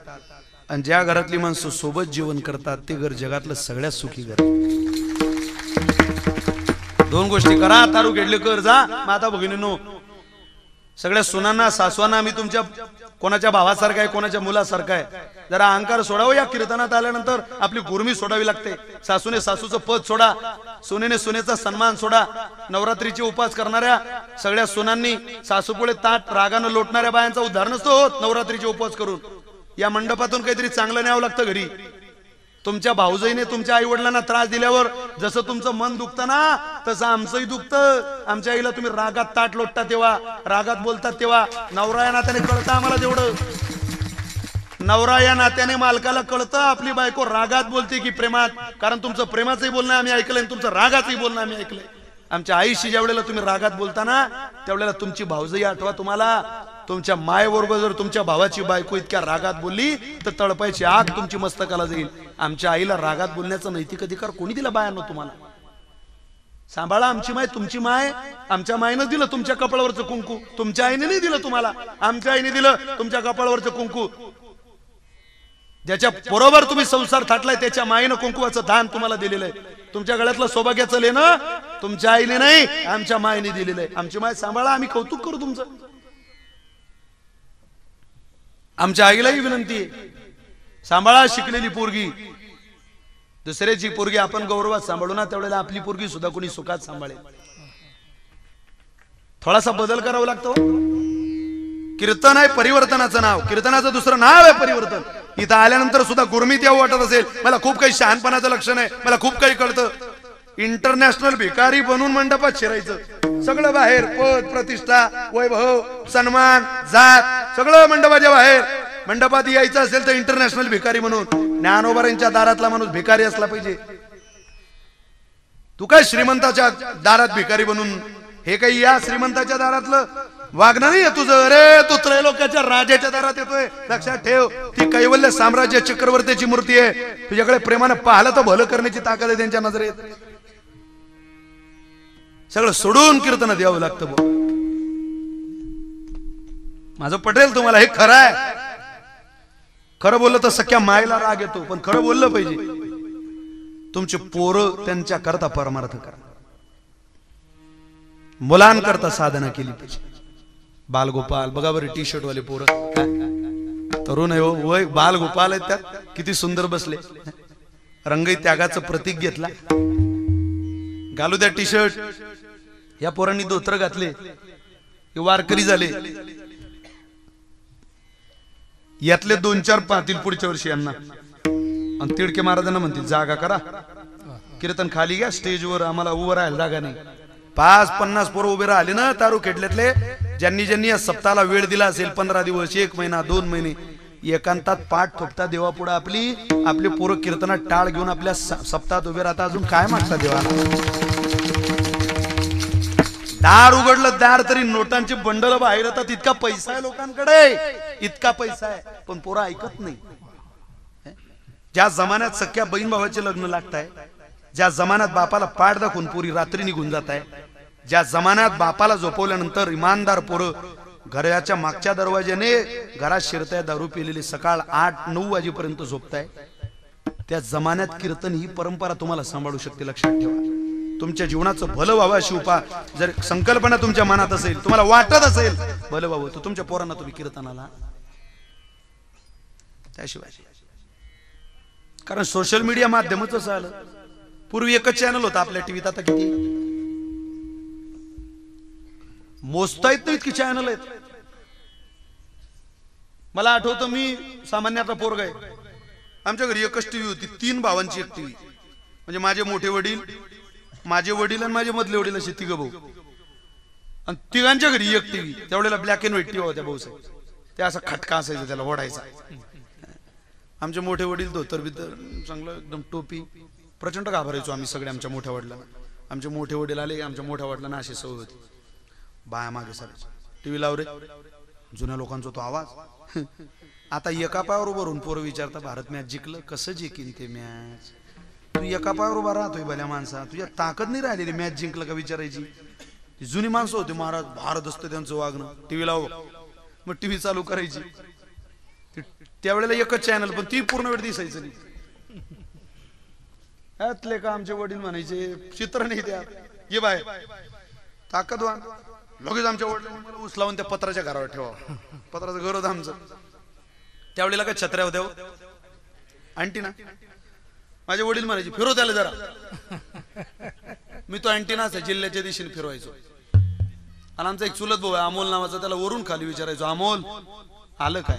आणि ज्या घरातली माणसं सोबत जेवण करतात ते घर जगातलं सगळ्यात सुखी घर दोन गोष्टी करा तारू घेडलेकर जा माता भगिनींनो सगळ्या सुनांना सासवांना आम्ही तुमच्या कोणाच्या भावासारखा आहे कोणाच्या मुलासारखा आहे जरा अहंकार सोडावं या कीर्तनात आल्यानंतर आपली गुरमी सोडावी लागते सासूने सासूचं पद सोडा सुनेने सुनेचा सन्मान सोडा नवरात्रीचे उपास करणाऱ्या सगळ्या सुनांनी सासूपुढे ताट रागानं लोटणाऱ्या बायांचा उद्धार नसतो होत नवरात्रीचे उपवास करून या मंडपातून काहीतरी चांगलं न्यावं लागतं घरी तुमच्या भाऊजाईने तुमच्या आई वडिलांना त्रास दिल्यावर जसं तुमचं मन दुखतं ना तसं आमचंही दुखतं आमच्या आईला तुम्ही रागात ताट लोटता तेव्हा रागात बोलतात तेव्हा नवरा या नात्याने कळतं आम्हाला तेवढं नवरा या नात्याने मालकाला कळतं आपली बायको रागात बोलते की प्रेमात कारण तुमचं प्रेमाचंही बोलणं आम्ही ऐकलंय आणि तुमचं रागाचंही बोलणं आम्ही ऐकलंय आमच्या आईशी ज्या वेळेला तुम्ही रागात बोलताना त्यावेळेला तुमची भाऊजाई आठवा तुम्हाला तुमच्या मायबरोबर जर तुमच्या भावाची बायको इतक्या रागात बोलली तर तळपायची आग तुमची मस्तकाला जाईल आमच्या आईला रागात बोलण्याचा नैतिक अधिकार कोणी दिला बायांनो तुम्हाला सांभाळा आमची माय तुमची माय आमच्या मायनं दिलं तुमच्या कपाळावरचं कुंकू तुमच्या आईने नाही दिलं तुम्हाला आमच्या आईने दिलं तुमच्या कपाळावरचं कुंकू ज्याच्या बरोबर तुम्ही संसार थाटलाय त्याच्या मायेनं कुंकुवाचं दान तुम्हाला दिलेलं आहे तुमच्या गळ्यातलं सौभाग्याचं लेणं तुमच्या आईने नाही आमच्या मायने दिलेलं आहे आमची माय सांभाळा आम्ही कौतुक करू तुमचं आमच्या आईलाही विनंती आहे सांभाळा शिकलेली पोरगी दुसऱ्याची पोरगी आपण गौरवात सांभाळू ना त्यावेळेला आपली पोरगी सुद्धा कोणी सुखात सांभाळेल थोडासा बदल करावा लागतो कीर्तन आहे परिवर्तनाचं नाव कीर्तनाचं दुसरं नाव आहे परिवर्तन इथं आल्यानंतर सुद्धा गुरमीत यावं वाटत असेल मला खूप काही शहाणपणाचं लक्षण आहे मला खूप काही कळतं इंटरनॅशनल भिकारी बनून मंडपात शिरायचं सगळं बाहेर पद प्रतिष्ठा वैभव सन्मान जात सगळं मंडपाच्या बाहेर मंडपात यायचं असेल तर इंटरनॅशनल भिकारी म्हणून ज्ञानोबारांच्या दारातला माणूस भिकारी असला पाहिजे तू काय श्रीमंताच्या दारात भिकारी बनून हे काही या श्रीमंताच्या दारातलं वागणं नाही तुझं अरे तू त्रैलोक्याच्या राजाच्या दारात येतोय लक्षात ठेव ती कैवल्य साम्राज्य चक्रवर्तीची मूर्ती आहे तुझ्याकडे प्रेमानं पाहिलं तर भलं करण्याची ताकद आहे त्यांच्या नजरेत सगळं सोडून कीर्तन द्यावं लागतं माझं पटेल तुम्हाला हे खरं आहे खरं बोललं तर सख्या मायला राग येतो पण खरं बोललं पाहिजे तुमचे पोरं त्यांच्या करता परमार्थ करा मुलांकरता साधना केली पाहिजे बालगोपाल बघा बरं टी शर्ट वाले पोरं तरुण आहे हो वय बालगोपाल आहेत त्यात किती सुंदर बसले रंगई त्यागाचं प्रतीक घेतला घालू द्या टी शर्ट या पोरांनी धोतर घातले हे वारकरी झाले यातले 2-4 पाहतील पुढच्या वर्षी यांना आणि तिडके महाराजांना म्हणतील जागा करा कीर्तन खाली घ्या स्टेजवर आम्हाला उभं राहायला जागा नाही 5-50 पोरं उभे राहिले ना तारू खेटल्यातले ज्यांनी ज्यांनी या सप्ताहाला वेळ दिला असेल 15 दिवस 1 महिना 2 महिने एकांतात पाठ ठोकता देवापुढे आपली पोरं कीर्तनात टाळ घेऊन आपल्या सप्ताहात उभे राहता अजून काय मागता देवाला दार उघडलं दार तरी नोटांची बंडल बाहेर येतात इतका पैसा आहे लोकांकडे इतका पैसा आहे पण पोरं ऐकत नाही ज्या जमान्यात सख्या बहीण भावाचे लग्न लागताय ज्या जमान्यात बापाला पाठ दाखवून पोरी रात्री निघून जात आहे ज्या जमान्यात बापाला झोपवल्यानंतर इमानदार पोरं घराच्या मागच्या दरवाज्याने घरात शिरताय, दारू पिलेली, सकाळ 8-9 वाजेपर्यंत झोपताय. त्या जमान्यात कीर्तन ही परंपरा तुम्हाला सांभाळू शकते, लक्षात ठेवा. तुमच्या जीवनाचं भलं व्हावं अशी जर संकल्पना तुमच्या मनात असेल, तुम्हाला वाटत असेल भलं व्हावं, तर तुमच्या पोरांना तुम्ही कीर्तनाला. त्याशिवाय कारण सोशल मीडिया माध्यमच असं आलं. पूर्वी एकच चॅनल होता आपल्या टीव्हीत, आता किती मोजता येत नाही इतकी चॅनल आहेत. मला आठवतं, मी सामान्य आता पोरगा आहे, आमच्या घरी एकच टीव्ही होती, 3 भावांची एक टीव्ही. म्हणजे माझे मोठे वडील, माझे वडील आणि माझे मधले वडील असे 3 भाऊ, आणि तिघांच्या घरी एक टीव्ही. त्यावेळेला ब्लॅक अँड व्हाईट टीव्ही होत्या भाऊसाहेब, ते असा खटका असायचा, त्याला ओढायचा. आमचे मोठे वडील धोतर बितर चांगलं एकदम टोपी, प्रचंड घाबरायचो आम्ही सगळे आमच्या मोठ्या वडिलांना. आमचे मोठे वडील आले, आमच्या मोठ्या वडिलांना अशी सवय होती, बाया मागे सारायची, टीव्ही लाव रे, जुन्या लोकांचा तो आवाज. आता एका पायावर उभं राहून पोरं विचारता, भारत मॅच जिंकलं, कसं जिंकीन ते मॅच? तू एका पायावर उभा राहतोय भल्या माणसा, तुझ्या ताकद नाही राहिलेली मॅच जिंकलं का विचारायची. ती जुनी माणसं होती, महाराज भारत असतं त्यांचं वागणं. टीव्ही लाव, मग टीव्ही चालू करायची. त्यावेळेला एकच चॅनल, पण ती पूर्ण वेळ दिसायचं नाही. त्यातले का आमचे वडील म्हणायचे, चित्र नाही द्या, ये बाय ताकदवान. लगेच आमच्या वडिलांनी उचलावून त्या पत्राच्या घरावर ठेवा, पत्राचं घर होतं आमचं. त्यावेळेला काय छत्र्या होत्या अँटीना. माझे वडील म्हणायचे, फिरव त्याला जरा. मी तो अँटीना जिल्ह्याच्या दिशेने फिरवायचो. आणि आमचा एक चुलत भाऊ आहे अमोल नावाचा, त्याला वरून खाली विचारायचो, अमोल आलं काय?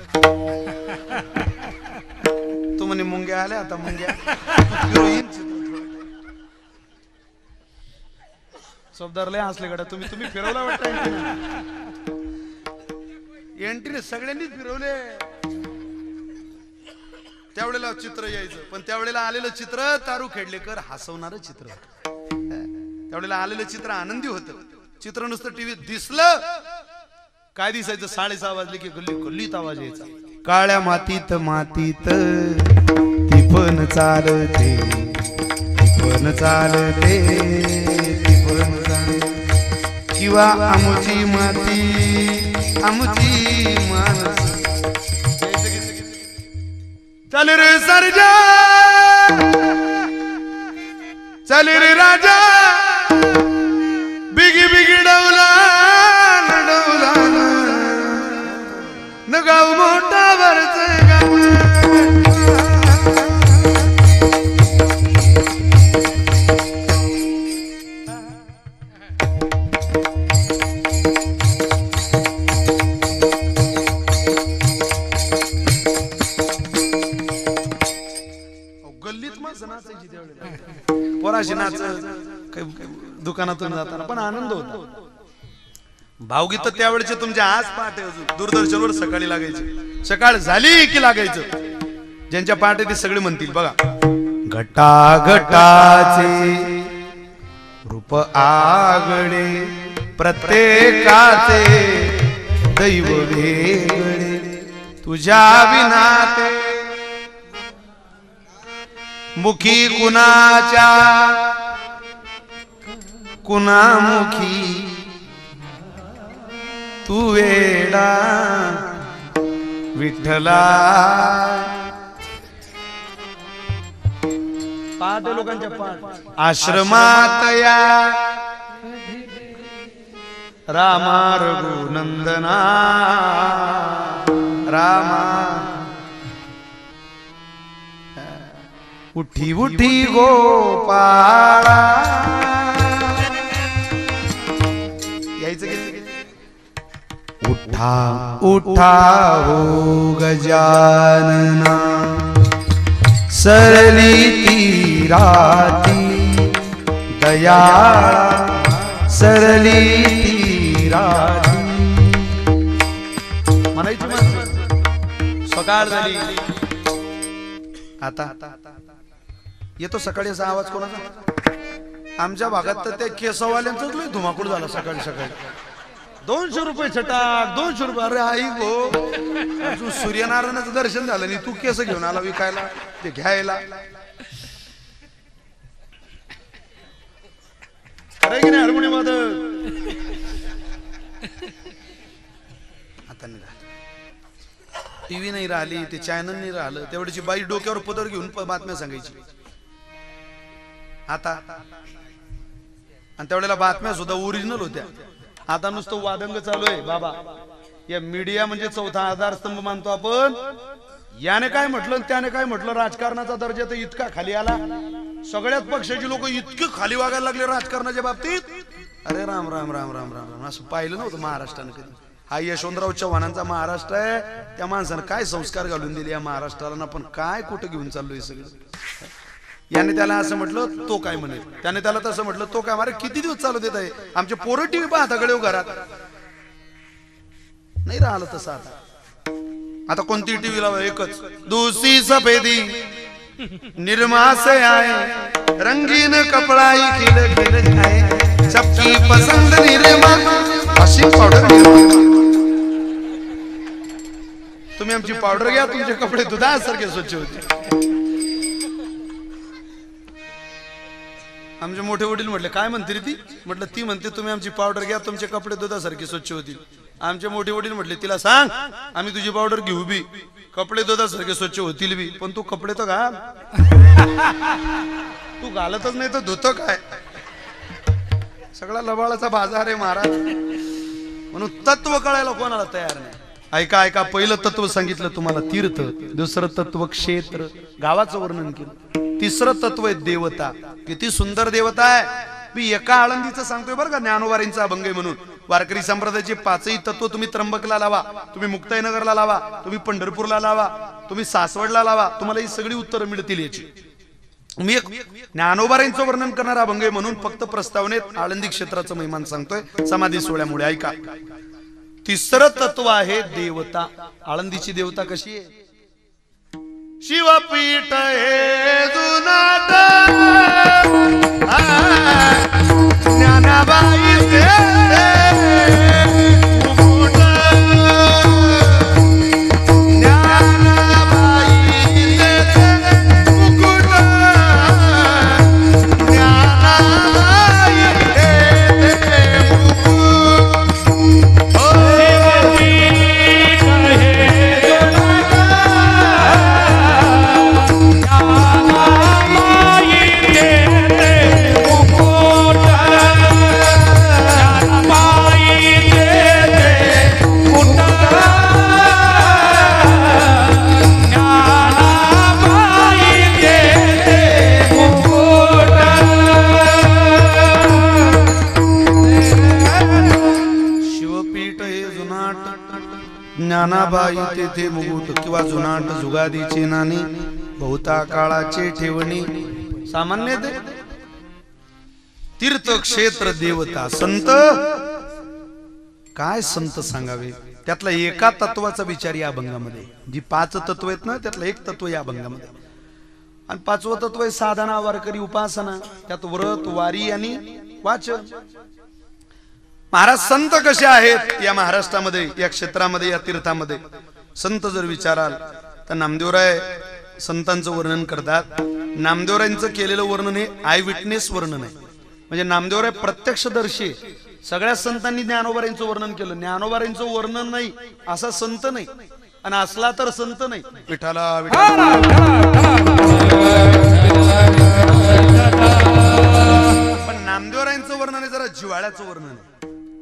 तू म्हणे मुंग्या आल्या, आता मुंग्या शब्दार लय हसले गड्या. तुम्ही फिरवला वाटतं एंटीने, सगळ्यांनीच फिरवले. त्यावेळेला चित्र यायचं, पण त्यावेळेला आलेलं चित्र तारू खेडलेकर हसवणारं चित्र. त्यावेळेला आलेलं चित्र आनंदी होतं. चित्र नुसतं टीव्हीत दिसलं काय दिसायचं, 6:30 वाजले की गल्ली गल्लीत आवाज यायचा, काळ्या मातीत मातीत ती पण चालते, ती पण चालते, ती पण चालते, किंवा आमची माती आमची माणस. चल रे सरजा, चल रे राजा, बिगी बिगी डवला डवला, न गाव मोठा वरच गाव. गल्लीत माणसं नाचायची त्यावेळेला, पोराशी नाच, दुकानातून जाताना पण आनंद होता. भावगीत त्यावेळेचे तुमच्या आज पहाटे दूरदर्शनवर सकाळी लागायचे, सकाळ झाली की लागायचं. ज्यांच्या पहाटे ते सगळे म्हणतील बघा, घटा घटाचे रूप आगळे, प्रत्येकाचे दैव वेगळे, तुझ्या विनाते मुखी कुणाच्या कुणामुखी तू वेडा विठ्ठला. पहाटे लोकांच्या पाठ आश्रमात या रामा रघुनंदना रामा, उठी उठी गोपाळा. यायचं की उठा उठा हो गजानना, सरली ती राती दयाळा, सरली ती राती. म्हणायची माणसं. सकाळ झाली, आता येतो सकाळी असा आवाज कोणाचा? आमच्या भागात तर त्या केसवाल्यांचाच लय धुमाकूळ झाला सकाळी सकाळी. 200 रुपये छटाक, 200 रुपये. अरे आई गो, तू सूर्यनारायणाचं दर्शन झालं नाही, तू केस घेऊन आला विकायला ते घ्यायला. अरे की नाही हार्मोनियम वादक, आता नाही राहिलं, टीव्ही नाही राहिली, ते चॅनल नाही राहिलं, तेवढीची बाई डोक्यावर पदर घेऊन बातम्या सांगायची आता. आणि त्यावेळेला बातम्या सुद्धा ओरिजिनल होत्या. आता नुसतं वादंग चालू आहे बाबा. या मीडिया म्हणजे चौथा आधारस्तंभ मानतो आपण. याने काय म्हटलं त्याने काय म्हटलं, राजकारणाचा दर्जा तर इतका खाली आला, सगळ्याच पक्षाची लोक इतके खाली वागायला लागले राजकारणाच्या बाबतीत. अरे राम राम राम राम राम राम, असं पाहिलं नव्हतं महाराष्ट्रानं कधी. हा यशवंतराव चव्हाणांचा महाराष्ट्र आहे. त्या माणसानं काय संस्कार घालून दिले या महाराष्ट्राला ना, पण काय कुठं घेऊन चाललोय सगळं. याने त्याला असं म्हटलं तो काय म्हणेल, त्याने त्याला तसं म्हटलं तो काय. अरे किती दिवस चालू देत आहे, आमचे पोरं टीव्ही पाहता गडे घरात. नाही राहिलं तसं आता. आता कोणती टीव्ही लावा, एकच दूसरी सफेदी निरमा से आए रंगीन कपड़ा खिल खिल जाए सबकी पसंद निरमा वॉशिंग पावडर. तुम्ही आमची पावडर घ्या, तुमचे कपडे दुधासारखे स्वच्छ होते. आमचे मोठे वडील म्हटले काय म्हणते रे ती, म्हटलं ती म्हणते तुम्ही आमची पावडर घ्या, तुमचे कपडे दुधासारखे स्वच्छ होतील. आमचे मोठे वडील म्हटले तिला सांग आम्ही तुझी पावडर घेऊ बी, कपडे दुधासारखे स्वच्छ होतील बी, पण तू कपडे तर घाल. तू घालतच नाही तर धुतं काय. सगळा लबाळाचा बाजार आहे महाराज. म्हणून तत्व कळायला कोणाला तयार नाही. ऐका ऐका, पहिलं तत्व सांगितलं तुम्हाला तीर्थ, दुसरं तत्व क्षेत्र, गावाचं वर्णन केलं, तिसरं तत्व आहे देवता. किती सुंदर देवता आहे. मी एका आळंदीचं सांगतोय बरं का, ज्ञानोबारींचा अभंग आहे म्हणून. वारकरी संप्रदायाचे पाचही तत्व तुम्ही त्र्यंबकला लावा, तुम्ही मुक्ताईनगरला लावा, तुम्ही पंढरपूरला लावा, तुम्ही सासवडला लावा, तुम्हाला ही सगळी उत्तरं मिळतील याची. मी एक ज्ञानोबारींचं वर्णन करणारा अभंग आहे म्हणून फक्त प्रस्तावनेत आळंदी क्षेत्राचं महिमान सांगतोय समाधी सोहळ्यामुळे. ऐका, तिसरं तत्व आहे देवता. आळंदीची देवता कशी आहे. शिवपीठ हे जुनाट ज्ञानाबाई मुकुट, ज्ञानाबाई मुकुट, ज्ञानाबाई ज्ञानाबाई तेथे मुकुट किंवा जुनाट जुगादीचे नाणी बहुता काळाचे ठेवणी. सामान्य ते तीर्थ क्षेत्र देवता संत. काय संत सांगावे, त्यातला एका तत्वाचा विचार या अभंगामध्ये. जी 5 तत्व आहेत ना त्यातलं एक तत्व या अभंगामध्ये. आणि 5वं तत्व आहे साधना, वारकरी उपासना, त्यात व्रत वारी आणि वाचन. महाराज संत कसे आहेत या महाराष्ट्रामध्ये, या क्षेत्रामध्ये, या तीर्थामध्ये. संत जर विचाराल तर नामदेवराय संतांचं वर्णन करतात. नामदेवरायांचं केलेलं वर्णन हे आय विटनेस वर्णन आहे. म्हणजे नामदेवराय प्रत्यक्षदर्शी. सगळ्या संतांनी ज्ञानोबारांचं वर्णन केलं, ज्ञानोबारांचं वर्णन नाही असा संत नाही, आणि असला तर संत नाही. विठाला पण नामदेवरायांचं वर्णन आहे जरा जिव्हाळ्याचं वर्णन आहे.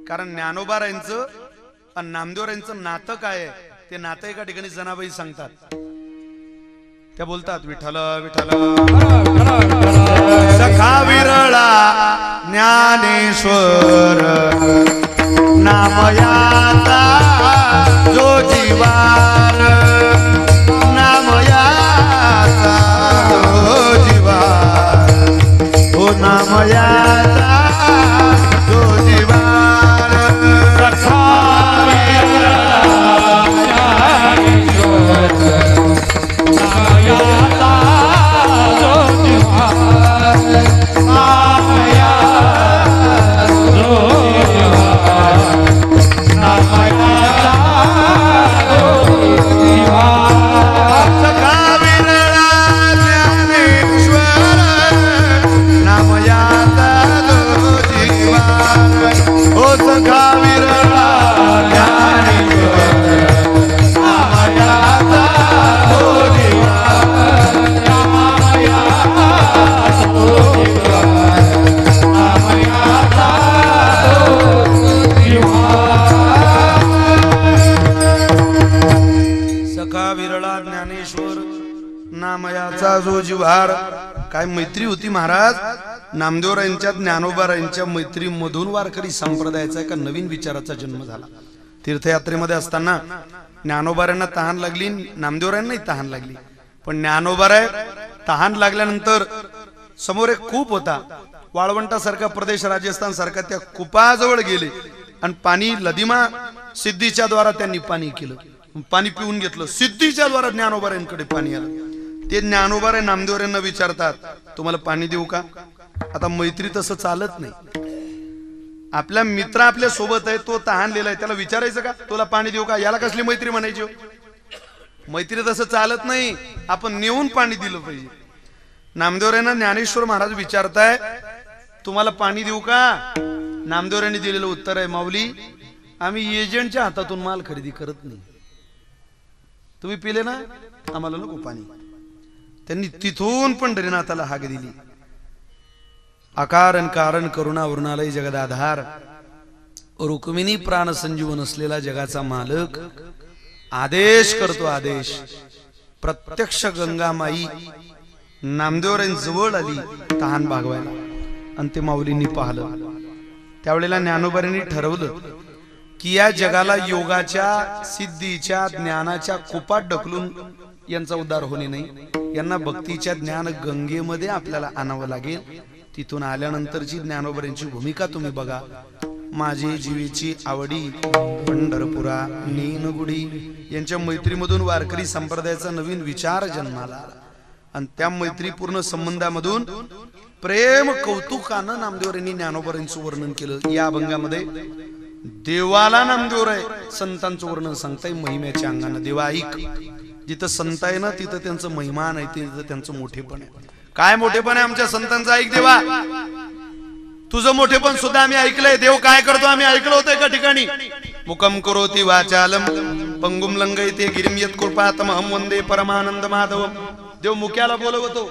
कारण ज्ञानोबारायांचं आणि नामदेवरायांचं नातं काय आहे, ते नातं एका ठिकाणी जनाबाई सांगतात. त्या बोलतात विठ्ठल विठ्ठल सखा विरळा ज्ञानेश्वर नामयाता जो जीवार, नामयाता जो जीवार, हो नामयाता जो जीवार, सखा Oh विरळा ज्ञानेश्वर नामयाचा जो जिव्हार. काय मैत्री होती महाराज. नामदेवरायांच्या ज्ञानोबारायांच्या मैत्रीमधून वारकरी संप्रदायाचा एका नवीन विचाराचा जन्म झाला. तीर्थयात्रेमध्ये असताना ज्ञानोबारायांना तहान लागली, नामदेवरायांनाही तहान लागली. पण ज्ञानोबाराय तहान लागल्यानंतर समोर एक कूप होता, वाळवंटासारखा प्रदेश, राजस्थान सारखा, त्या कुपाजवळ गेले आणि पाणी लदिमा सिद्धीच्या द्वारा त्यांनी पाणी केलं, पाणी पिऊन घेतलं. सिद्धीच्या द्वारा ज्ञानोबारायांकडे पाणी आलं. ते ज्ञानोबाराय नामदेवरायांना विचारतात, तुम्हाला पाणी देऊ का? आता मैत्री तसं चालत नाही. आपला मित्र आपल्या सोबत आहे, तो तहानलेला आहे, त्याला विचारायचं का तुला पाणी देऊ का? याला कसली मैत्री म्हणायची? मैत्री तसं चालत नाही. आपण नेऊन पाणी दिलं पाहिजे. नामदेवरायांना ज्ञानेश्वर महाराज विचारताय, तुम्हाला पाणी देऊ का? नामदेवरायांनी दिलेलं उत्तर आहे, माऊली आम्ही एजंटच्या हातातून माल खरेदी करत नाही. तुम्ही पिले ना, आम्हाला नको पाणी. त्यांनी तिथून पंढरीनाथाला हाक दिली. अकारण कारण करुणा वरुणालय जगदाधार, रुक्मिणी प्राण संजीवन असलेला जगाचा मालक आदेश करतो. आदेश. प्रत्यक्ष गंगामाई नामदेवरांजवळ आली तहान भागवायला आणि ते माऊलींनी पाहिलं. त्यावेळेला ज्ञानोबारांनी ठरवलं की या जगाला योगाच्या, सिद्धीच्या, ज्ञानाच्या कुपात ढकलून यांचा उद्धार होणे नाही. यांना भक्तीच्या ज्ञान गंगेमध्ये आपल्याला आणावं लागेल. तिथून आल्यानंतरची ज्ञानोबारांची भूमिका तुम्ही बघा. माझी जीवेची आवडी पंढरपुरा नीनगुडी. यांच्या मैत्रीमधून वारकरी संप्रदायाचा नवीन विचार जन्माला आला आणि त्या मैत्रीपूर्ण संबंधामधून प्रेम कौतुकानं नामदेवरांनी ज्ञानोबारांचं वर्णन केलं. या अभंगामध्ये देवाला नामदेवराय संतांचं वर्णन सांगताय महिम्याच्या अंगानं. देवा ऐक, जिथं संत आहे ना तिथं त्यांचं महिमान आहे, तिथं त्यांचं मोठेपण आहे. काय मोठेपण आहे आमच्या संतांचं? ऐक देवा, तुझं मोठेपण सुद्धा आम्ही ऐकलंय. देव काय करतो आम्ही ऐकलं होतं एका ठिकाणी. मुकम करोति वाचालम पंगुम लंघयते गिरिम यत् कृपातमहं वंदे परमानंद माधवम. देव मुक्याला बोलवतो,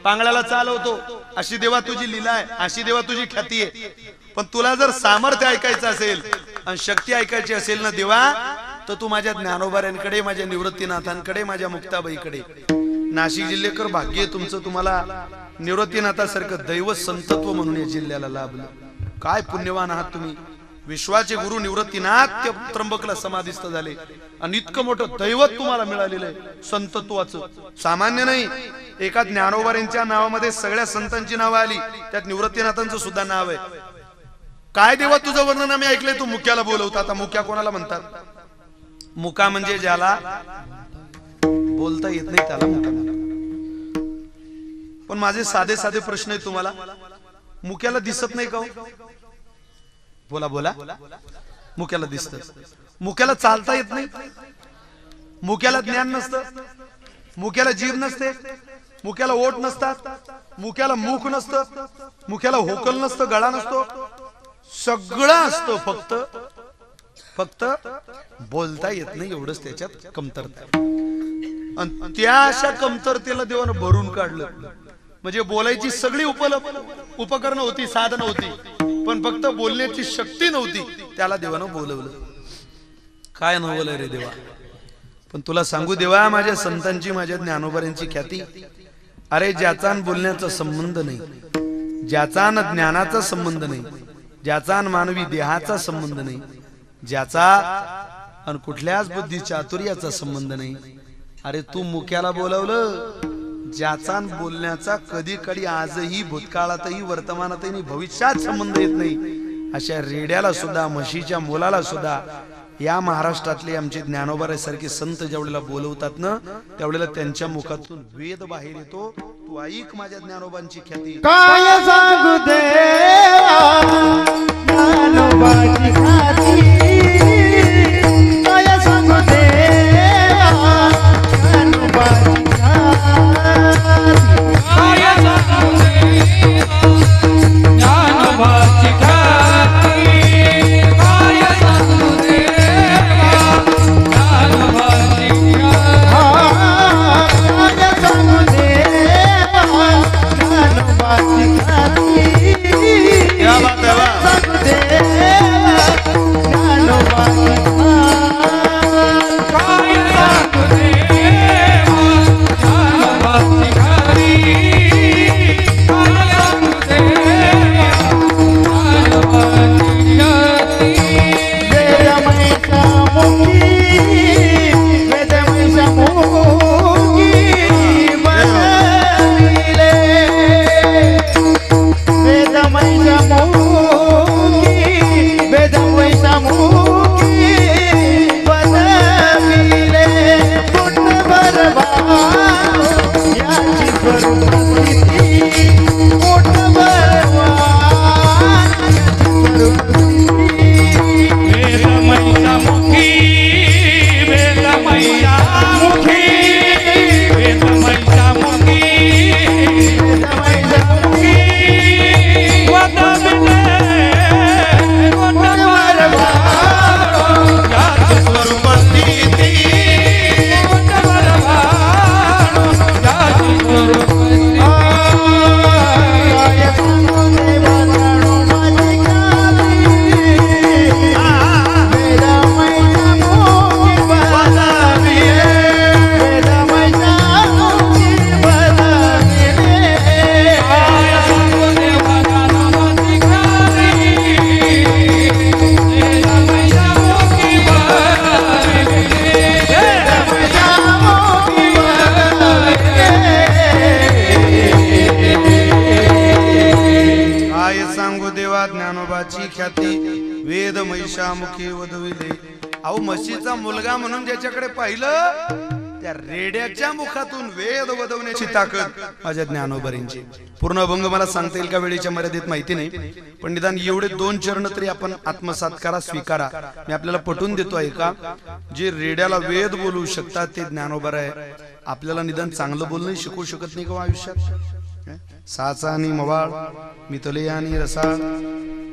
पांगळ्याला चालवतो. अशी देवा तुझी लीला आहे, अशी देवा तुझी ख्याती आहे. पण तुला जर सामर्थ्य ऐकायचं असेल आणि शक्ती ऐकायची असेल ना देवा, तर तू माझ्या ज्ञानोबारायांकडे, माझ्या निवृत्तीनाथांकडे, माझ्या मुक्ताबाईकडे. नाशिक जिल्हेकर भाग्य तुमचं, तुम्हाला निवृत्तीनाथासारखं दैव संतत्व म्हणून या जिल्ह्याला लाभलं. काय पुण्यवान आहात तुम्ही. विश्वाचे गुरु निवृत्तीनाथ त्या त्र्यंबकला समाधिस्थ झाले आणि इतकं मोठं दैवत तुम्हाला मिळालेलं आहे संतत्वाचं. सामान्य नाही. एका ज्ञानोबारांच्या नावामध्ये सगळ्या संतांची नावं आली, त्यात निवृत्तीनाथांचं सुद्धा नाव आहे. काय देवा तुझं वर्णन आम्ही ऐकलंय. तू मुक्याला बोलवता. आता मुक्या कोणाला म्हणतात? मुका म्हणजे ज्याला बोलता येत नाही त्याला मुका म्हणतात. पण माझे साधे साधे प्रश्न आहे तुम्हाला. मुक्याला दिसत नाही का? बोला बोला. मुक्याला दिसतं. मुक्याला चालता येत नाही. मुक्याला ज्ञान नसतं. मुक्याला जीभ नसते. मुक्याला ओठ नसतात. मुक्याला मुख नसतं. मुक्याला होकल नसतं, गळा नसतो. सगळं असतं, फक्त बोलता येत नाही. एवढंच त्याच्यात कमतरता आहे. आणि त्या अशा कमतरतेला देवानं भरून काढलं. म्हणजे बोलायची सगळी उपकरणं होती, साधनं होती, पण फक्त बोलण्याची शक्ती नव्हती. त्याला देवानं बोलवलं. काय नवलं रे देवा. पण तुला सांगू देवा, माझ्या संतांची, माझ्या ज्ञानोबारांची ख्याती. अरे ज्याचा बोलण्याचा संबंध नाही, ज्याचा ज्ञानाचा संबंध नाही, ज्याचा मानवी देहाचा संबंध नाही, ज्याचा कुठल्याच बुद्धी चातुर्याचा संबंध नाही. अरे तू मुक्याला बोलवलं. ज्याचा बोलण्याचा कधी कधी आजही, भूतकाळातही, वर्तमानातही, भविष्यात संबंध येत नाही, अशा रेड्याला सुद्धा, म्हशीच्या मुलाला सुद्धा या महाराष्ट्रातले आमचे ज्ञानोबारासारखे संत ज्यावेळेला बोलवतात ना, त्यावेळेला त्यांच्या मुखातून वेद बाहेर येतो. तू ऐक माझ्या ज्ञानोबांची ख्याती. काय सांगू देवा ज्ञानोबाची ख्याती. काय सांगू देवा ज्ञानोबाची क्या बात है. महिषामुखी वधविले. अहो म्हशीचा मुलगा म्हणून ज्याच्याकडे पाहिलं त्या रेड्याच्या मुखातून वेद वदवण्याची ताकद माझ्या ज्ञानोबरींची. पूर्ण अभंग मला सांगता येईल का वेळेच्या मर्यादेत माहिती नाही, पण निदान एवढे 2 चरण तरी आपण आत्मसात करा, स्वीकारा. मी आपल्याला पटवून देतोय का जे रेड्याला वेद बोलू शकतात ते ज्ञानोबर आहे. आपल्याला निदान चांगलं बोलणं शिकवू शकत नाही का आयुष्यात? साचा आणि मवाळ मितले आणि रसाळ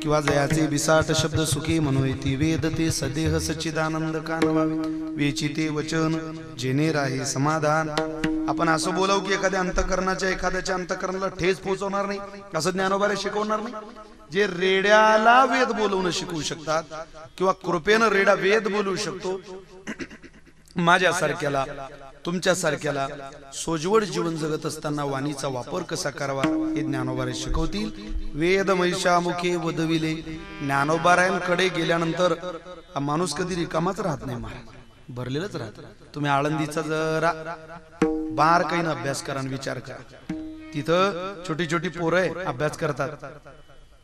किंवा जयाचे बिसाट शब्द सुखी म्हणून वेद ते सदेह सच्चिदानंद कानवावे वेचिते वचन जेने राही समाधान. आपण असं बोलाव की एखाद्याच्या अंतकरणाला ठेच पोहोचवणार नाही, असं ज्ञानोबारे शिकवणार नाही. जे रेड्याला वेद बोलवणं शिकवू शकतात किंवा कृपेनं रेडा वेद बोलवू शकतो, माझ्यासारख्याला तुमच्यासारख्याला सोजवड जीवन जगत असताना वाणीचा वापर कसा करावा हे ज्ञानोबारे शिकवतील. वेद महिषामुखे वधविले. ज्ञानोबारायांकडे गेल्यानंतर माणूस कधी रिकामाच राहत नाही, भरलेलंच राहत. तुम्ही आळंदीचा जरा बारकाईनं अभ्यास करा आणि विचार करा. तिथं छोटी छोटी पोरं आहे, अभ्यास करतात,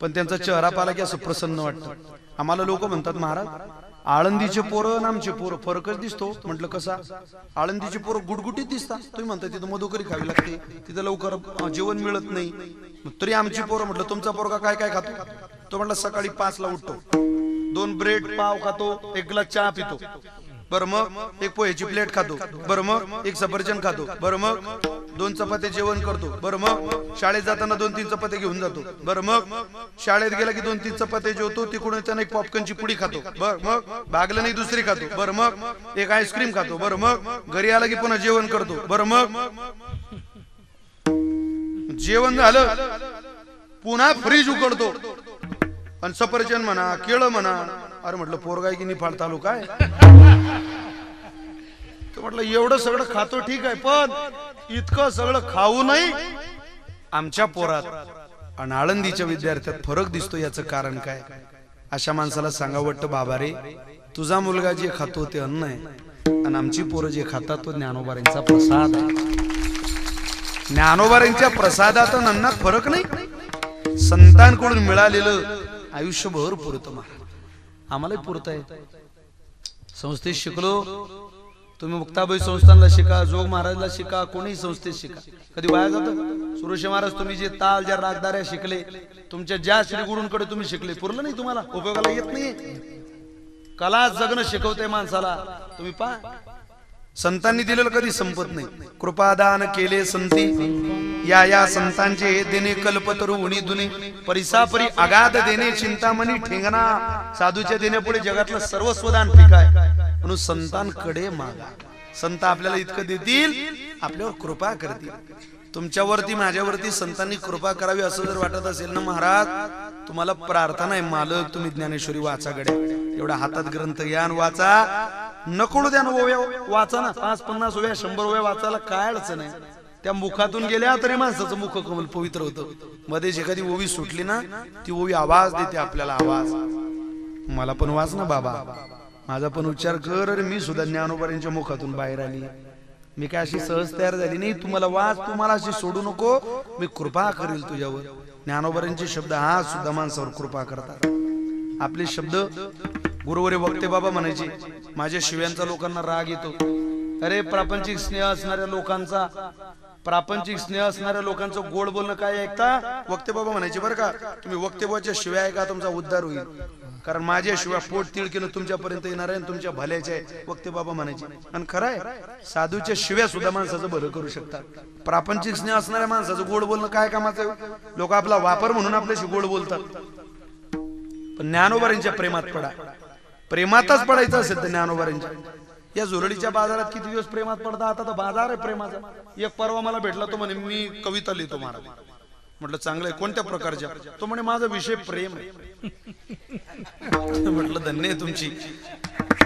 पण त्यांचा चेहरा पाहिला की असं प्रसन्न वाटतं. आम्हाला लोक म्हणतात महाराज आळंदीचे पोरं आणि आमचे पोरं फरकच दिसतो. म्हटलं कसा? आळंदीचे पोरं गुटगुटीत दिसतात, तुम्ही म्हणता तिथं मधुकरी खावी लागते, तिथं लवकर जेवण मिळत नाही. तरी आमची पोरं, म्हटलं तुमचा पोरगा काय काय खातो? तो म्हटलं सकाळी 5 ला उठतो, 2 ब्रेड पाव खातो, 1 ग्लास चहा पितो, बरं मग 1 पोह्याची प्लेट खातो, बरं मग 1 सफरचंद खातो, बरं मग 2 चपात्या जेवण करतो, बरं मग शाळेत जाताना 2-3 चपात्या घेऊन जातो, बरं मग शाळेत गेला की 2-3 चपात्या जेवतो, तिकडून येताना 1 पॉपकॉर्नची पुडी खातो, बरं मग भागलं नाही दुसरी खातो, बरं मग 1 आईस्क्रीम खातो, बरं मग घरी आला की पुन्हा जेवण करतो, बरं मग जेवण झालं पुन्हा फ्रीज उघडतो आणि सफरचंद म्हणा केळं म्हणा. अरे म्हटलं पोरगाय की निफाड तालू काय? म्हटलं एवढं सगळं खातो ठीक आहे, पण इतकं सगळं खाऊ नाही. आमच्या पोरात आणि आळंदीच्या विद्यार्थ्यात फरक दिसतो. याचं कारण काय? अशा माणसाला सांगावं वाटतं, बाबा रे तुझा मुलगा जे खातो ते अन्न आहे आणि आमची पोरं जे खातात तो ज्ञानोबारांचा प्रसाद आहे. ज्ञानोबारांच्या प्रसादात आणि अन्नात फरक नाही. संतांकडून मिळालेलं आयुष्यभर पुरतं. आम्हालाही पुरत आहे. संस्थेत शिकलो, तुम्ही मुक्ताबाई संस्थानला शिका, जोग महाराजला शिका, कोणीही संस्थेत शिका, कधी वाया जातं? सुरोशे महाराज तुम्ही जे ताल ज्या रागदाऱ्या शिकले, तुमच्या ज्या श्रीगुरूंकडे तुम्ही शिकले, पुरलं नाही तुम्हाला? उपयोगाला येत नाही. कला जगणं शिकवते माणसाला. तुम्ही पहा संतांनी दिलेलं कधी संपत नाही. कृपादान केले संती या संतांचे देणे कल्पतरू उणी दुने परिसापरी अगाध देणे चिंतामणी ठेंगणा. साधूच्या देण्यापुढे जगातलं सर्वस्व दान पिकाय, म्हणून संतांकडे मागा. संत आपल्याला इतकं देतील, आपल्यावर कृपा करतील. तुमच्यावरती माझ्यावरती संतांनी कृपा करावी असं जर वाटत असेल ना महाराज, तुम्हाला प्रार्थना आहे, मालक तुम्ही ज्ञानेश्वरी वाचा गड्या, एवढा हातात ग्रंथ घ्या आणि वाचा. नको द्या ना ओव्या वाचा ना, 5-50 ओव्या 100 ओव्या वाचायला काय अडचण आहे? त्या मुखातून गेल्या तरी माणसाचं मुख कमल पवित्र होतं. मध्येच एखादी ओवी सुटली ना, ती ओवी आवाज देते आपल्याला, आवाज. मला पण वाच ना बाबा, माझा पण उच्चार कर. अरे मी सुद्धा ज्ञानोबारांच्या मुखातून बाहेर आली, मी काय अशी सहज तयार झाली नाही. तुम्हाला वाच, तुम्हाला अशी सोडू नको, मी कृपा करेल तुझ्यावर. ज्ञानोबारांचे शब्द हा सुद्धा माणसावर कृपा करतात. आपले शब्द गुरुवरे वक्ते बाबा म्हणायचे, माझ्या शिव्यांचा लोकांना राग येतो. अरे प्रापंचिक स्नेह असणाऱ्या लोकांचं गोड बोलणं काय ऐकता? वक्ते बाबा म्हणायचे बरं का, तुम्ही वक्ते बाबाच्या शिव्या ऐका, तुमचा उद्धार होईल. कारण माझ्या शिव्या पोट तिळकीनं तुमच्यापर्यंत येणार आहे, तुमच्या भल्याच्या आहे, वक्ते बाबा म्हणायचे. आणि खरं आहे, साधूच्या शिव्या सुद्धा माणसाचं भलं करू शकतात. प्रापंचिक स्नेह असणाऱ्या माणसाचं गोड बोलणं काय कामाचं? लोक आपला वापर म्हणून आपल्याशी गोड बोलतात. पण ज्ञानोबारांच्या प्रेमात पडा. प्रेमातच पडायचं असेल तर ज्ञानोबारांच्या. या झुरळीच्या बाजारात किती दिवस प्रेमात पडता? आता तर बाजार आहे प्रेमाचा. एक परवा मला भेटला, तो म्हणे मी कविता लिहितो महाराज. म्हटलं चांगलं आहे, कोणत्या प्रकारच्या? तो म्हणे माझा विषय प्रेम आहे. म्हटलं धन्य आहे तुमची.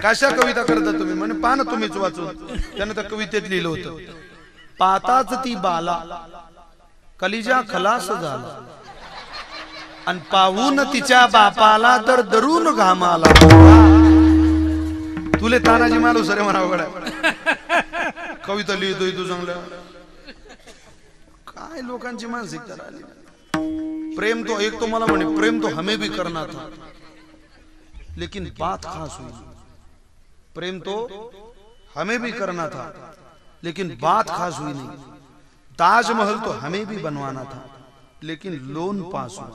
कशा कविता करता तुम्ही? म्हणे पान तुम्हीच वाचून. त्यानं त्या कवितेत लिहिलं होतं, पाताच ती बाला कलिजा खलास झाला आणि पाहून तिच्या बापाला तर दरून घामाला. तुले तानाजी मालुसरे म्हणावं गड्या, कविता लिहितोय तू चांगलं. काय लोकांची मानसिकता राहिली. प्रेम तो एक, तो मला म्हणे प्रेम तो हमें भी करना था. लेकिन बात खास हुई। प्रेम तो हमें भी करना था, लेकिन बात खास हुई नहीं। ताजमहल तो हमें भी बनवाना था, लेकिन लोन पास हुआ।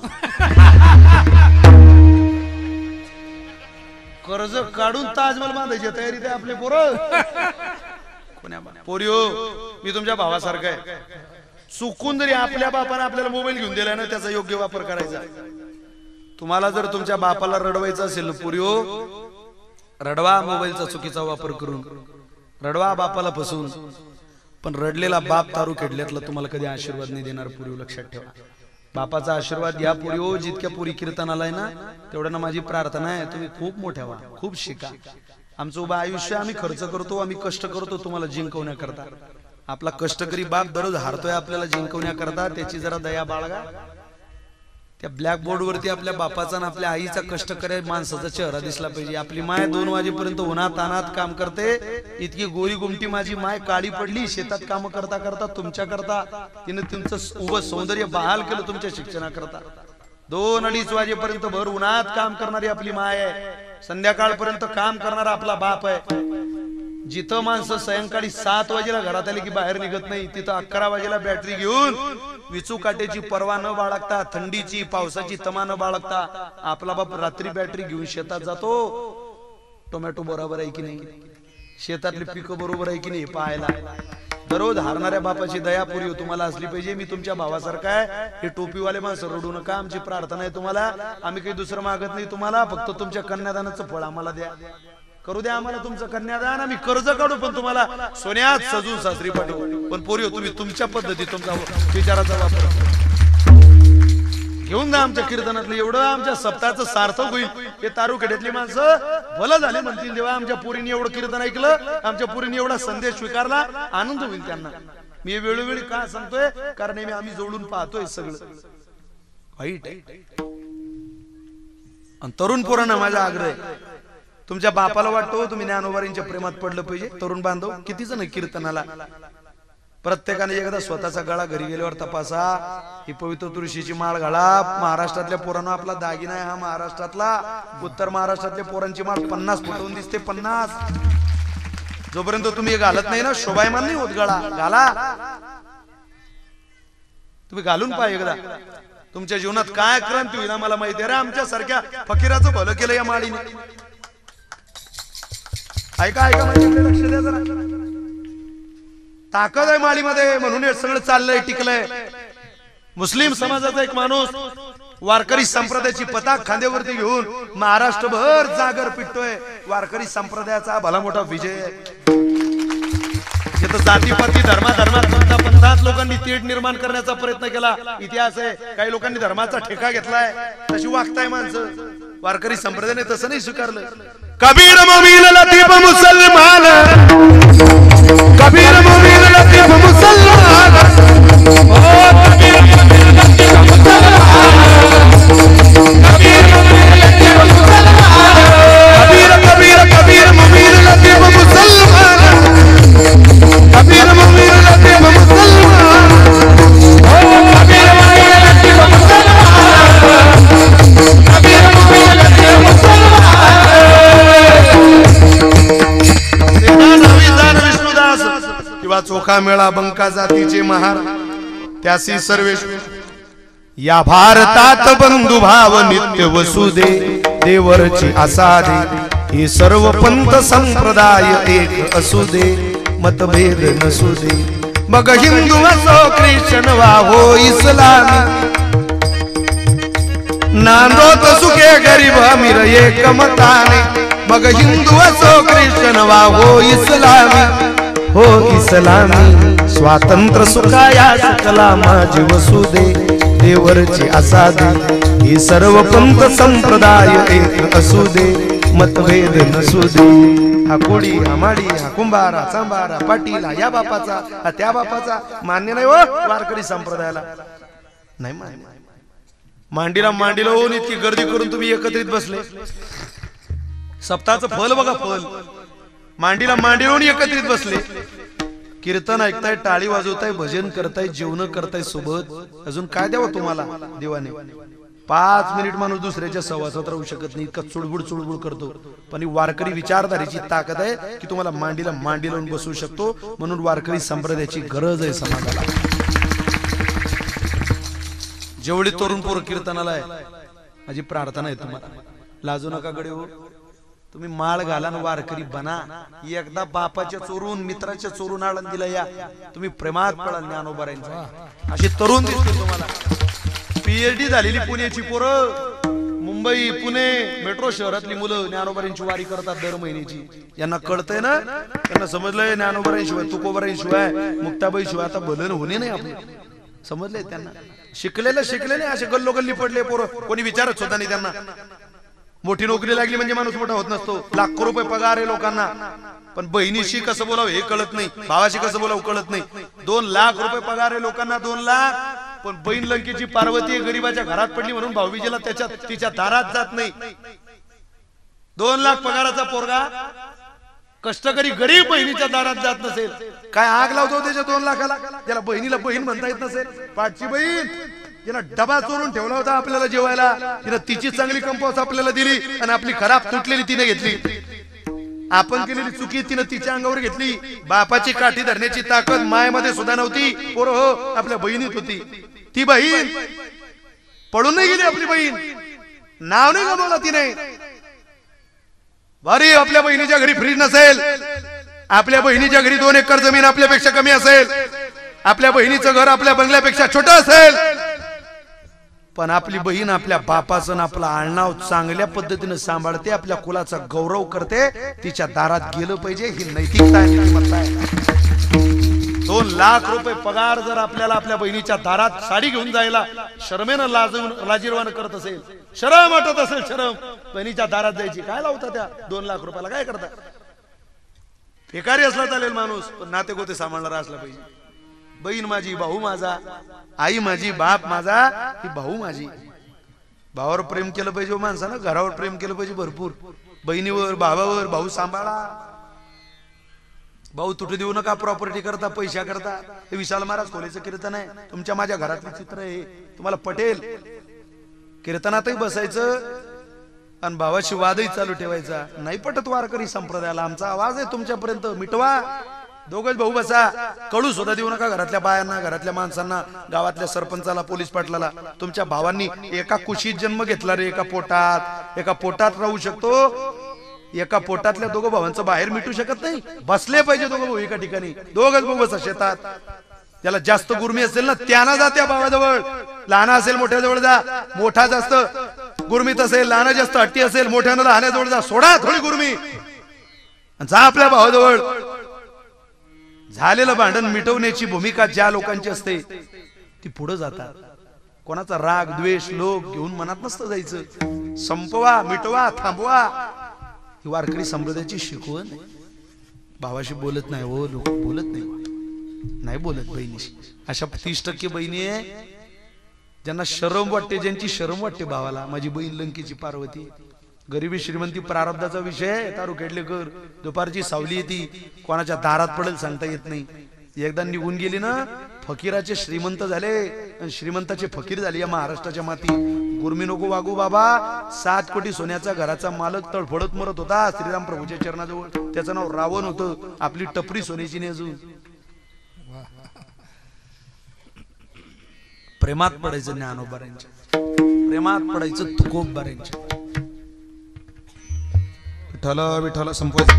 कर्ज काढून ताजमहल बांधायची तयारी ते आपले पोरं। पोरियो, मी तुमच्या भावासारखा आहे। चुकून जरी आपल्या बापाने आपल्याला मोबाईल घेऊन दिला ना, त्याचा योग्य वापर करायचा। तुम्हाला जर तुमच्या बापाला रडवायचं असेल ना पोरियो, रडवा मोबाईलचा चुकीचा वापर करून, रडवा बापाला फसवून, पण रडलेला बाप तारू खेडल्यातला तुम्हाला कधी आशीर्वाद नाही देणार पोरियो, लक्षात ठेवा। बापाचा आशीर्वाद घ्या पोरियो। जितक्या पोरी कीर्तनाला आहे ना, तेवढ्या माझी प्रार्थना आहे तुम्ही खूप मोठ्या व्हा, खूप शिका। आमचं उभं आयुष्य आम्ही खर्च करतो, आम्ही कष्ट करतो तुम्हाला जिंकवण्याकरता। आपला कष्टकरी बाप दररोज हारतोय आपल्याला जिंकवण्याकरता, त्याची जरा दया बाळगा। त्या ब्लॅक बोर्ड वरती आपल्या बापाचा आणि आपल्या आईचा कष्टकरी माणसाचा चेहरा दिसला पाहिजे। आपली माय 2 वाजेपर्यंत उन्हात तानात काम करते, इतकी गोरी गुमटी माझी माय काळी पडली शेतात काम करता करता तुमच्या करता। तिने तुमचं उभं सौंदर्य बहाल केलं तुमच्या शिक्षणाकरता। 2-2:30 वाजेपर्यंत भर उन्हात काम करणारी आपली माय आहे, संध्याकाळपर्यंत काम करणारा आपला बाप आहे। जिथं माणसं सायंकाळी 7 वाजेला घरात आले की बाहेर निघत नाही, तिथं 11 वाजेला बॅटरी घेऊन विचू काट्याची पर्वा न बाळगता, थंडीची पावसाची तमा न बाळगता आपला बाप रात्री बॅटरी घेऊन शेतात जातो। टोमॅटो बरोबर आहे की नाही, शेतातली पिकं बरोबर आहे की नाही पाहायला। दररोज हारणाऱ्या बापाची दया पुरी तुम्हाला असली पाहिजे। मी तुमच्या भावासारखा आहे। हे टोपीवाले माणसं रडू नका, आमची प्रार्थना आहे तुम्हाला। आम्ही काही दुसरं मागत नाही तुम्हाला, फक्त तुमच्या कन्यादानाचं फळ आम्हाला द्या, करू द्या आम्हाला तुमचं कन्यादान। आम्ही कर्ज काढू, पण तुम्हाला सोन्यात सजून सासरी पाठवू। पण पोरी तुम्ही तुमच्या पद्धती तुमचा विचाराचा वापर घेऊन जा आमच्या कीर्तनातलं। एवढं आमच्या सप्ताहाचं सार्थक होईल। हे तारुखेड्यातली माणसं भलं झाले म्हणतील, देवा आमच्या पोरीने एवढं कीर्तन ऐकलं, आमच्या पोरीने एवढा संदेश स्वीकारला, आनंद होईल त्यांना। मी वेळोवेळी का सांगतोय, कारण नेहमी आम्ही जोडून पाहतोय सगळं वाईट आहे। आणि तरुण पोरांना माझा आग्रह आहे, तुमच्या बापाला वाटतो तुम्ही ज्ञानोबारींच्या प्रेमात पडलं पाहिजे। तरुण बांधव किती जण कीर्तनाला, प्रत्येकाने एकदा स्वतःचा गळा घरी गेल्यावर तपासा। ही पवित्र तुळशीची माळ घाला। महाराष्ट्रातल्या पोरांना आपला दागिना आहे हा महाराष्ट्रातला। उत्तर महाराष्ट्रातल्या पोरांची माळ 50 फुटवून दिसते, 50। जोपर्यंत तुम्ही घालत नाही ना, शोभायमान नाही होत गळा। घाला, तुम्ही घालून पहा एकदा, तुमच्या जीवनात काय क्रांती होईल मला माहिती आहे रे। आमच्या सारख्या फकीराचं भलं केलं या माळीने। ऐका ऐका, लक्ष द्या जरा, ताकद आहे माळीमध्ये, म्हणून हे सगळं चाललंय टिकलंय। मुस्लिम समाजाचा एक माणूस वारकरी संप्रदायाची पताक खांद्यावरती घेऊन महाराष्ट्रभर जागर पिटतोय। वारकरी संप्रदायाचा भला मोठा विजय आहे। जिथं जातीपाती धर्मात पंथात लोकांनी तेढ निर्माण करण्याचा प्रयत्न केला, इतिहास आहे। काही लोकांनी धर्माचा ठेका घेतलाय, तशी वागताय माणसं। वारकरी संप्रदायाने तसं नाही स्वीकारलं। कबीर मोमीन लतीफ मुसलमान, कबीर मोमीन लतीफ मुसलमान, ओ कबीर मोमीन लतीफ मुसलमान, कबीर मोमीन लतीफ मुसलमान, कबीर कबीर कबीर मोमीन लतीफ मुसलमान, कबीर मोमीन लतीफ मुसलमान, ओ कबीर मोमीन लतीफ मुसलमान, कबीर मोमीन लतीफ मुसलमान। किंवा चोखा मेळा बंका जातीचे महार, त्यासी सर्वेश या भारतात बंधुभाव नित्य वसुदे। देवरची आसादे हे सर्व पंथ संप्रदाय एक असू दे, मतभेद नसू दे। मग हिंदू असो ख्रिश्चन वा हो इस्लामी, नांदोत सुखे गरीब अमीर एक मताने। मग हिंदू असो ख्रिश्चन वा हो इस्लामी, हो इस्लामी स्वातंत्र्य सुखाया सुखला माझी वसुदे। देवरची आसादे हे सर्व पंथ संप्रदाय एक असू दे, मतभेद नसू दे। हा कोळी हा माळी हा कुंभार हा चांभार हा पाटील हा या बापाचा हा त्या बापाचा मान्य नाही हो वारकरी संप्रदायाला, नाही मान्य। मांडीला होऊन इतकी गर्दी करून तुम्ही एकत्रित बसले, सप्ताहाचं फल बघा फल। मांडीला होऊन एकत्रित बसले, कीर्तन ऐकताय, टाळी वाजवताय, भजन करताय, जेवण करताय सोबत, अजून काय द्यावं तुम्हाला देवाने? 5 मिनिट माणूस दुसऱ्याच्या सहवासात राहू शकत नाही, इतका चुळबुळ चुळबुळ करतो. पण ही वारकरी विचारधारेची ताकद आहे की तुम्हाला मांडी लावून बसवू शकतो. म्हणून वारकरी संप्रदायाची गरज आहे समाजाला. जेवढे तरुण पोरं कीर्तनाला आहे, माझी प्रार्थना आहे तुम्हाला, लाजू नका गडे हो. तुम्ही माळ घाला आणि वारकरी बना. एकदा बापाच्या चोरून मित्राच्या चोरून आळंदीला या, तुम्ही प्रेमात पडाल ज्ञानोबारांचा. अशी तरुण दिसतील तुम्हाला. पीएचडी झालेली पुण्याची पोरं, मुंबई पुणे मेट्रो शहरातली मुलं ज्ञानोबारांची वारी करतात दर महिन्याची. यांना कळतंय ना, त्यांना समजलंय ज्ञानोबारांशिवाय तुकोबारांशिवाय मुक्ताबाई शिवाय आता भलन होणे नाही आपले. समजलंय त्यांना. शिकलेले असे गल्लोगल्ली पडले पोरं, कोणी विचारत सुद्धा नाही त्यांना. मोठी नोकरी लागली म्हणजे माणूस मोठा होत नसतो. लाखो रुपये पगार आहे लोकांना, पण बहिणीशी कसं बोलावं हे कळत नाही, भावाशी कसं बोलावं कळत नाही. 2 लाख रुपये पगार आहे लोकांना, 2 लाख. पण बहीण लंकेची पार्वती गरीबाच्या घरात पडली म्हणून भाऊबीजेला तिच्या दारात जात नाही. 2 लाख पगाराचा पोरगा कष्टकरी गरीब बहिणीच्या दारात जात नसेल, काय आग लावतो त्याच्या 2 लाखाला? त्याला बहिणीला बहीण म्हणता येत नसेल. पाठची बहीण जिला डबा चोरून ठेवला होता आपल्याला जेवायला, तिनं तिची चांगली कंपोस्ट आपल्याला दिली आणि आपली खराब तुटलेली तिने घेतली. आपण केलेली चुकी तिनं तिच्या अंगावर घेतली. बापाची काठी धरण्याची ताकद मायेमध्ये सुद्धा नव्हती, पोरं हो आपल्या बहिणीत होती. ती बहीण पळून नाही गेली, आपली बहीण नाव नाही गमावला तिने. बरी आपल्या बहिणीच्या घरी फ्रीज नसेल, आपल्या बहिणीच्या घरी 2 एकर जमीन आपल्यापेक्षा कमी असेल, आपल्या बहिणीचं घर आपल्या बंगल्यापेक्षा छोटं असेल, पण आपली बहीण आपल्या बापाचं आपलं आडनाव चांगल्या पद्धतीने सांभाळते, आपल्या कुलाचा गौरव करते. तिच्या दारात गेलं पाहिजे, ही नैतिकता आहे. 2 लाख रुपये पगार जर आपल्याला आपल्या बहिणीच्या दारात साडी घेऊन जायला शरमेनं लाजीरवान करत असेल, शरम वाटत असेल, शरम बहिणीच्या दारात जायची, काय लावता त्या 2 लाख रुपयाला? काय करता? भिकारी असला चालेल माणूस, पण नाते गोते सांभाळणारा असला पाहिजे. बहीण माझी, भाऊ माझा, आई माझी, बाप माझा, ही भाऊ माझी. भावावर प्रेम केलं पाहिजे माणसानं, घरावर प्रेम केलं पाहिजे भरपूर. बहिणीवर, भावावर, भाऊ सांभाळा. भाऊ तुटू देऊ नका प्रॉपर्टी करता, पैशा करता. हे विशाल महाराज खोलेचं कीर्तन आहे, तुमच्या माझ्या घरातलं चित्र आहे, तुम्हाला पटेल. कीर्तनातही बसायचं आणि भावाशी वादही चालू ठेवायचा. नाही पटत वारकरी संप्रदायाला, आमचा आवाज आहे तुमच्यापर्यंत, मिटवा. दोघच भाऊ बसा, कळू सुद्धा देऊ नका घरातल्या बायांना, घरातल्या माणसांना, गावातल्या सरपंचाला, पोलीस पाटलाला. तुमच्या भावांनी एका कुशीत जन्म घेतला रे, एका पोटात राहू शकतो. एका पोटातल्या 2 भावांचं बाहेर मिटू शकत नाही. बसले पाहिजे 2 भाऊ एका ठिकाणी. 2च भाऊ बसा शेतात. त्याला जास्त गुरमी असेल ना त्यांना जा त्या भावाजवळ, लहान असेल मोठ्याजवळ जा. मोठा जास्त गुरमीत असेल, लहान जास्त हट्टी असेल, मोठ्यानं लहानाजवळ जा. सोडा थोडी गुरमी, जा आपल्या भावाजवळ. झालेलं भांडण मिटवण्याची भूमिका ज्या लोकांची असते ती पुढे जातात. कोणाचा राग द्वेष लोभ घेऊन मनात नसतं जायचं. संपवा, मिटवा, थांबवा. ही वारकरी संप्रदायाची शिकवण. भावाशी बोलत नाही हो लोक, बोलत नाही बोलत बहिणीशी. अशा 30% बहिणी आहे ज्यांना शरम वाटते, ज्यांची शरम वाटते भावाला. माझी बहीण लंकेची पार्वती. गरिबी श्रीमंती प्रारब्धाचा विषय. तारू खेडलेकर दुपारची सावली येते, कोणाच्या दारात पडेल सांगता येत नाही. एकदा निघून गेली ना, फकीराचे श्रीमंत झाले आणि श्रीमंताचे फकीर झाले या महाराष्ट्राच्या माती. गुरमी नको वागू बाबा. 7 कोटी सोन्याचा घराचा मालक तडफडत मरत होता श्रीराम प्रभूच्या चरणाजवळ. त्याचं नाव रावण होतं. आपली टपरी सोन्याची नाही अजून. प्रेमात पडायचं ज्ञानोबारांच्या, प्रेमात पडायचं तुकोबारांच्या. विठ्ठला संपवायचं.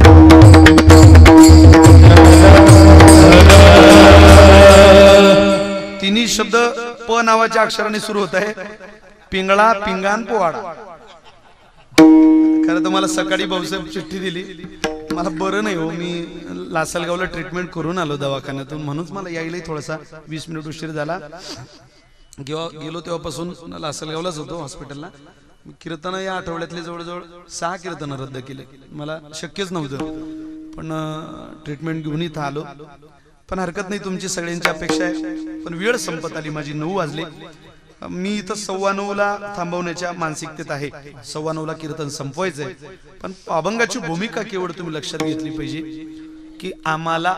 तिन्ही शब्द प नावाच्या अक्षराने सुरू होत आहे. पिंगळा, पिंगान, पोवाडा. खरं तर मला सकाळी भाऊसाहेब चिठ्ठी दिली, मला बरं नाही हो, मी लासलगावला ट्रीटमेंट करून आलो दवाखान्यातून, म्हणून मला यायलाही थोडासा 20 मिनिट उशीर झाला. गेलो तेव्हापासून लासलगावलाच होतो हॉस्पिटलला. कीर्तन या आठवड्यातले जवळजवळ 6 कीर्तन रद्द केले. मला शक्यच नव्हतं, पण ट्रीटमेंट घेऊन इथं आलो. पण हरकत नाही, तुमची सगळ्यांची अपेक्षा आहे. पण वेळ संपत आली, माझी 9 वाजले. मी इथं 9:15 थांबवण्याच्या मानसिकतेत आहे. 9:15 कीर्तन संपवायचंय. पण अभंगाची भूमिका केवळ तुम्ही लक्षात घेतली पाहिजे की आम्हाला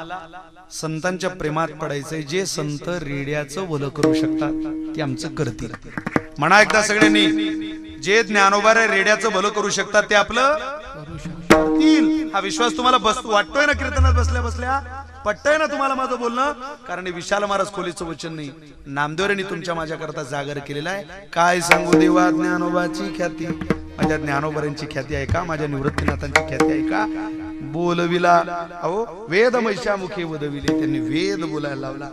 संतांच्या प्रेमात पडायचंय. जे संत रेड्याचं भलं करू शकतात ते आमचं करतील. म्हणा एकदा सगळ्यांनी, जे ज्ञानोबा रेड्याचं भलं करू शकतात ते आपलं करतील. हा विश्वास तुम्हाला वाटतोय ना? कीर्तनात बसल्या बसल्या पटतंय ना तुम्हाला माझं बोलणं? कारण विशाल महाराज खोलीचं वचन नाही, नामदेवरांनी तुमच्या माझ्या करता जागर केलेला आहे. काय सांगू देवा ज्ञानोबाची ख्याती, माझ्या ज्ञानोबरांची ख्याती आहे का, माझ्या निवृत्तीनाथांची ख्याती आहे का? बोलविला अहो वेद मैशामुखी वदविले, त्यांनी वेद बोलायला लावला.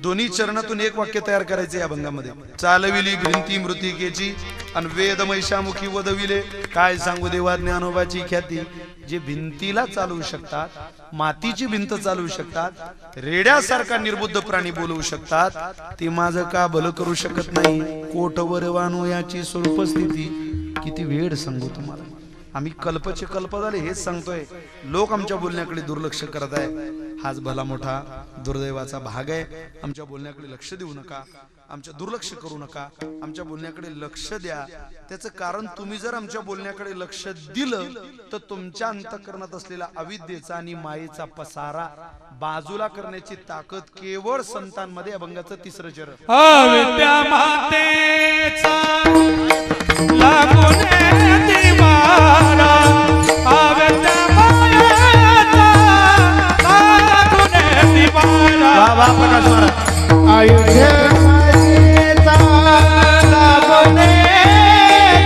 दोन्ही चरणातून एक वाक्य तयार करायचे या भंगामध्ये. चालविली भिंती मृतिकेची आणि वेद मैशामुखी वदविले. काय सांगू देवा ज्ञानोबाची ख्याती. जे भिंतीला चालवू शकतात, मातीची भिंत चालवू शकतात, रेड्यासारखा निर्बुद्ध प्राणी बोलवू शकतात, ते माझं का भलं करू शकत नाही? कोटवर वानो याची स्वरूप स्थिती. किती वेळ सांगू तुम्हाला, आम्ही कल्पचे कल्प झाले हेच सांगतोय. लोक आमच्या बोलण्याकडे दुर्लक्ष करत आहे. हाच भला मोठा दुर्दैवाचा भाग आहे. आमच्या बोलण्याकडे लक्ष देऊ नका, आमच्या दुर्लक्ष करू नका, आमच्या बोलण्याकडे लक्ष द्या. त्याचं कारण तुम्ही जर आमच्या बोलण्याकडे लक्ष दिलं तर तुमच्या अंतःकरणात असलेला अविद्येचा आणि मायेचा पसारा बाजूला करण्याची ताकद केवळ संतांमध्ये अभंगाचं तिसरं चरण. अविद्या मातेचा लागून दिवारा, अविद्या मातेचा लागून दिवारा. वा प्रकाश महाराज. अयोध्या मातेचा लागून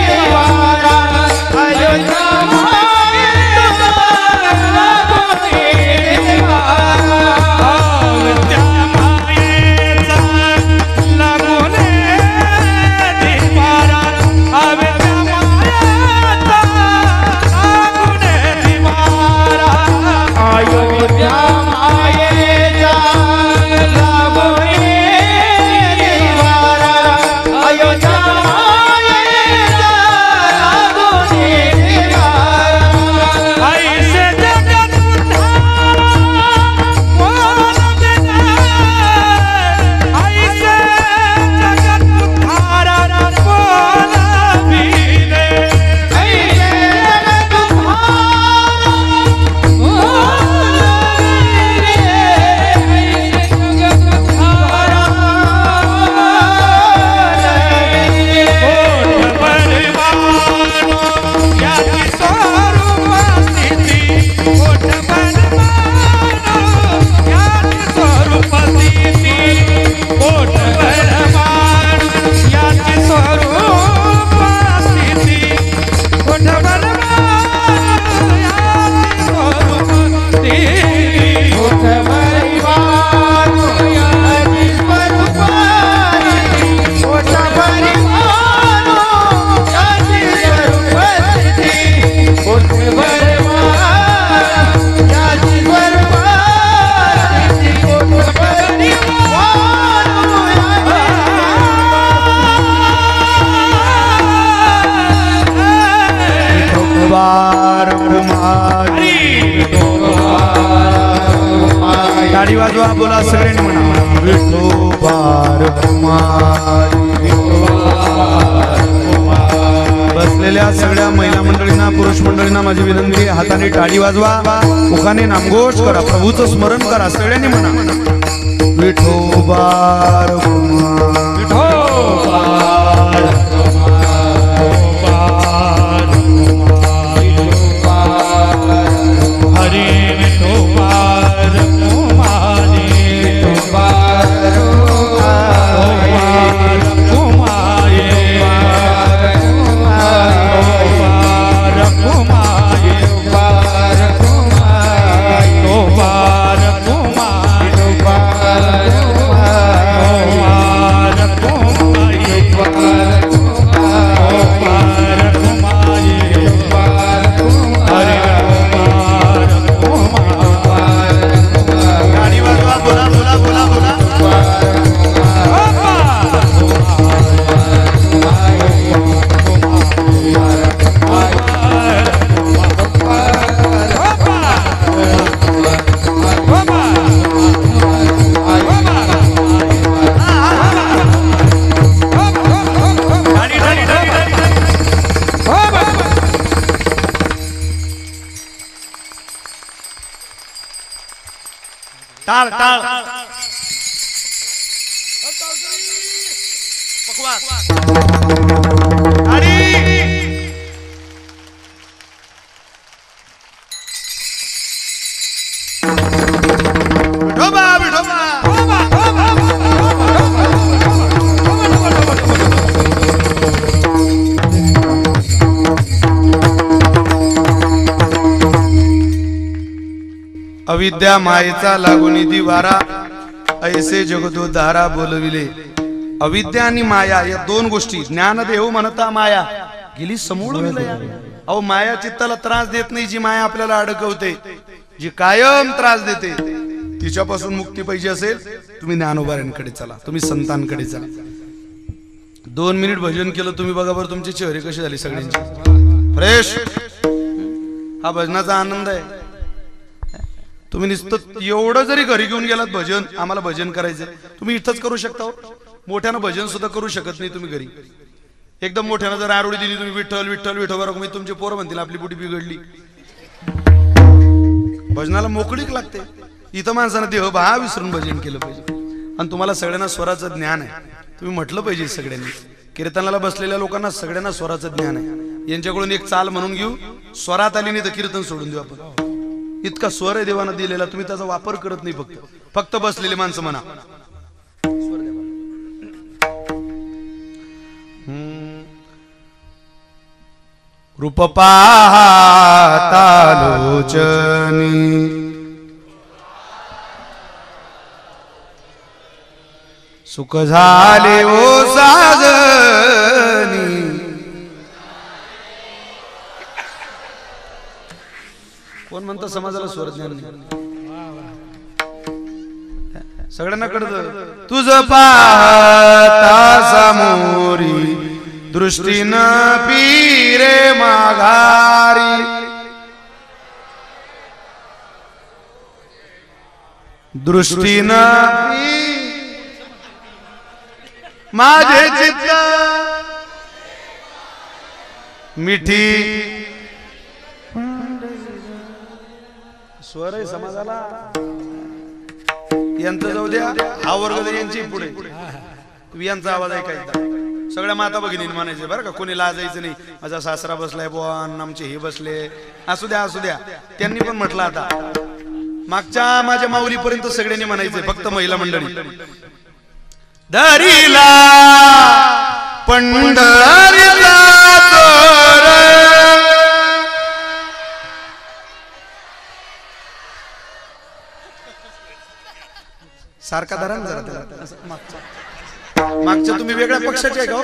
दिवारा, अयोध्या मातेचा लागून दिवारा, अविद्या मातेचा लागून दिवारा, अविद्या मातेचा लागून दिवारा, अयोध्या मातेचा लागून दिवारा, अयोध्या मातेचा लागून दिवारा. ऐसे जगत उद्धारा कोण देणार, ऐसे जगत उद्धारा कोण भिले, ऐसे जगत उद्धारा कोण भिले, ऐसे जगत उद्धारा कोण भिले. पोट भरमानो याची स्वरूप स्थिती, पोट भरमानो याची स्वरूप स्थिती, पोट भरमानो याची स्वरूप स्थिती, पोट भरमानो याची स्वरूप स्थिती, पोट भरमानो याची स्वरूप स्थिती, पोट टाळी वाजवा, बोला सगळ्यांनी म्हणा. बसलेल्या सगळ्या महिला मंडळींना, पुरुष मंडळींना माझी विनंती, हाताने टाळी वाजवा, मुखाने नामघोष करा, प्रभूचं स्मरण करा. सगळ्यांनी म्हणा विठोबार हरे विठोबार कुमारी, विठोबार कुमारी, विठोबार कुमारी, विठोबार कुमारी, विठोबार कुमारी, विठोबार कुमारी, विठोबार कुमारी, विठोबार कुमारी, टाळी वाजवा, बोला बोला बोला बोला. टाळ टाळ आणि विठोबा विठोबा अविद्या मायेचा लागून दिवारा ऐसे जगदोधारा बोलविले. अविद्या आणि माया या दोन गोष्टी ज्ञानदेव म्हणता माया गेली समूळ विलया. अहो माया चित्ताला त्रास देत नाही, जी माया आपल्याला अडकवते, जी कायम त्रास देते, तिच्यापासून मुक्ती पाहिजे असेल तुम्ही ज्ञानोबाऱ्यांकडे चला, तुम्ही संतांकडे चला. 2 मिनिट भजन केलं तुम्ही बघा बरं तुमचे चेहरे कसे झाले सगळ्यांचे फ्रेश. हा भजनाचा आनंद आहे. तुम्ही नुसतं एवढं जरी घरी घेऊन गेलात भजन, आम्हाला भजन करायचं, तुम्ही इथंच करू शकता. मोठ्यानं भजन सुद्धा करू शकत नाही तुम्ही घरी. एकदम मोठ्यानं जर आरोळी दिली तुम्ही विठ्ठल विठ्ठल विठोबा, मी तुमचे पोरं म्हणतील आपली बुटी बिघडली. भजनाला मोकळीक लागते. इथं माणसानं देह भा विसरून भजन केलं पाहिजे. आणि तुम्हाला सगळ्यांना स्वराचं ज्ञान आहे, तुम्ही म्हटलं पाहिजे सगळ्यांनी. कीर्तनाला बसलेल्या लोकांना सगळ्यांना स्वराचं ज्ञान आहे. यांच्याकडून एक चाल म्हणून घेऊ, स्वरात आली नाही तर कीर्तन सोडून देऊ आपण. इतका स्वर आहे देवानं दिलेला, तुम्ही त्याचा वापर करत नाही. फक्त बसलेले माणसं म्हणा रूप पाहता लोचनी सुख झाले ओ साजनी. कोण म्हणतं समाजाला स्वरज्ञान नाही? सगळ्यांना कळतं. तुझ पाहता समोरी दृष्टीनं पीरे माघारी, दृष्टीनं माझे चित्त मिठी. स्वर आहे समाजाला, यांचं जाऊ द्या. हा वर्ग यांची पुढे यांचा आवाज ऐकायचा. सगळ्या माता भगिनी म्हणायचे बरं का, कोणी लाजायचं नाही. माझा सासरा बसलाय बुवा, आमचे हे बसले, असू द्या असू द्या. त्यांनी पण म्हटलं आता मागच्या माझ्या माऊलीपर्यंत सगळ्यांनी म्हणायचे, फक्त महिला मंडळी. दरीला पंढरीला सारखा धरा ना जरा. मागच्या तुम्ही वेगळ्या पक्षाचे आहे का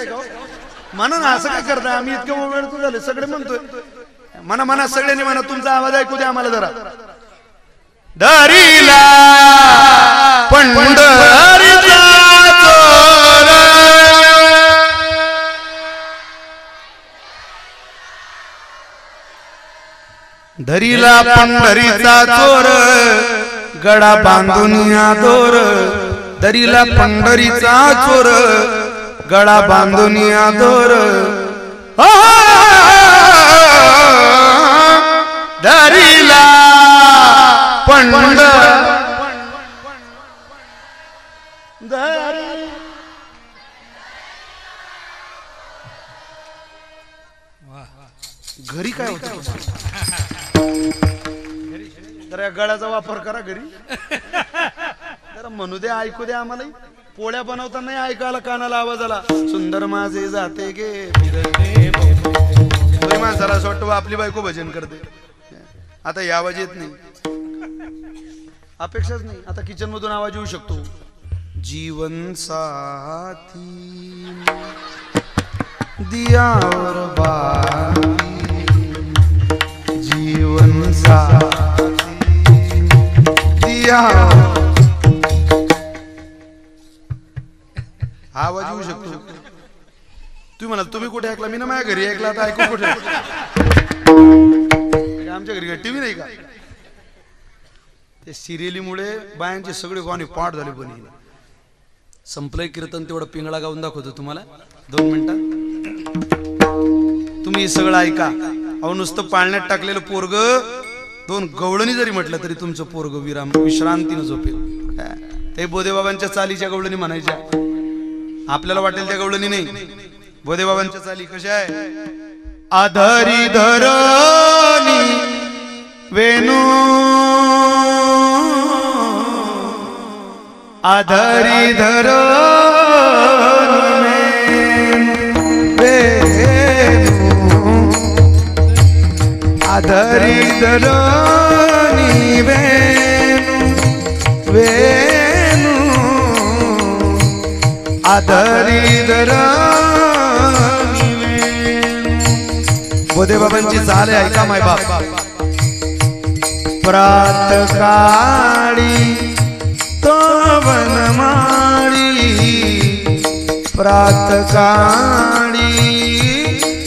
म्हणा ना, असं काय करताय? आम्ही इतकं वेळ तू झाले सगळे म्हणतोय. म्हणा म्हणा सगळ्यांनी म्हणा, तुमचा आवाज ऐकू द्या आम्हाला जरा. दरीला पंढरीला चोर, दरीला पंढरीचा चोर, गडा बांधून या दोर. दरीला पंढरीचा चोर, गळा बांधून या दोर. दरीला घरी काय होतं? तर या गळ्याचा वापर करा घरी. जरा म्हणू द्या, ऐकू द्या आम्हाला. पोळ्या बनवताना ऐकायला कानाला आवाज आला, सुंदर माझे जाते गे माणसाला असं वाटतं आपली बायको भजन करते. आता या आवाज येत नाही, अपेक्षाच नाही. आता किचन मधून आवाज येऊ शकतो. जीवन साथी दियावर बाती, जीवन साथी दिया. आवाज येऊ शकतो. तुम्ही म्हणाल तुम्ही कुठे ऐकला? मी ना माझ्या घरी ऐकला, आता ऐकू कुठे? आमच्या घरी काय टीव्ही नाही का? ते सिरियलीमुळे बायांचे सगळे गाणे पाठ झाले. पण संपलंय कीर्तन, तेवढं पिंगळा गाऊन दाखवतो तुम्हाला 2 मिनिटात. तुम्ही सगळं ऐका. अहो नुसतं पाळण्यात टाकलेलं पोरग 2 गवळणी जरी म्हटलं तरी तुमचं पोरग विश्रांतीनं झोपेल. ते बोधेबाबांच्या चालीच्या गवळणी म्हणायच्या. आपल्याला वाटेल त्या गवळणी नाही. बोधेबाबांच्या चाली कशा आहे? आधारी धरणी वेणू आधारी धरणी वेणू आधारी धरणी वेणू वेणू आधारी धरणी बोधे बाबांची चाल आहे. ऐका माय बाप. प्रात काळी तो वनमाळी प्रात काळी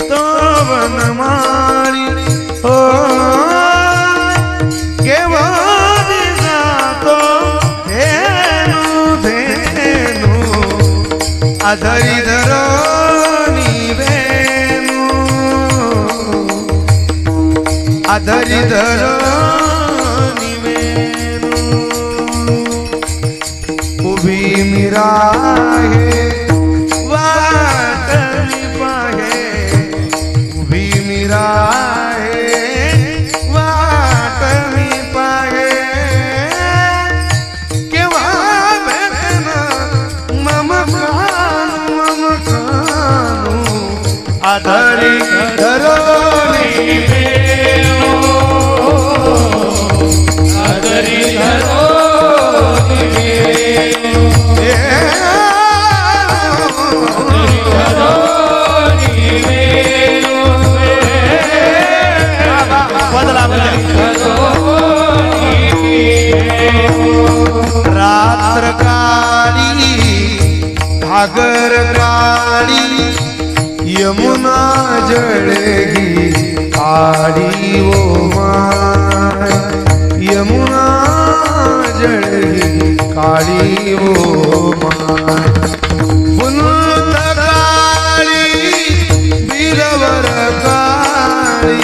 तो वनमाळी हो केव्हा जातो धेनू धेनू आधारी धरणी वेणू आधारी धरणी वेणू उभी मीरा आहे वाटली पाहे उभी मीरा आहे वाटली पाहे केव्हा भेटना मम कानू आधारी धरणी वेणू आधारी धरणी वेणू रात्र काळी घागर काळी यमुना जळगी काळी ओ माय यमुना जळगी काळी ओ माय पुनत काळी बिरवर काळी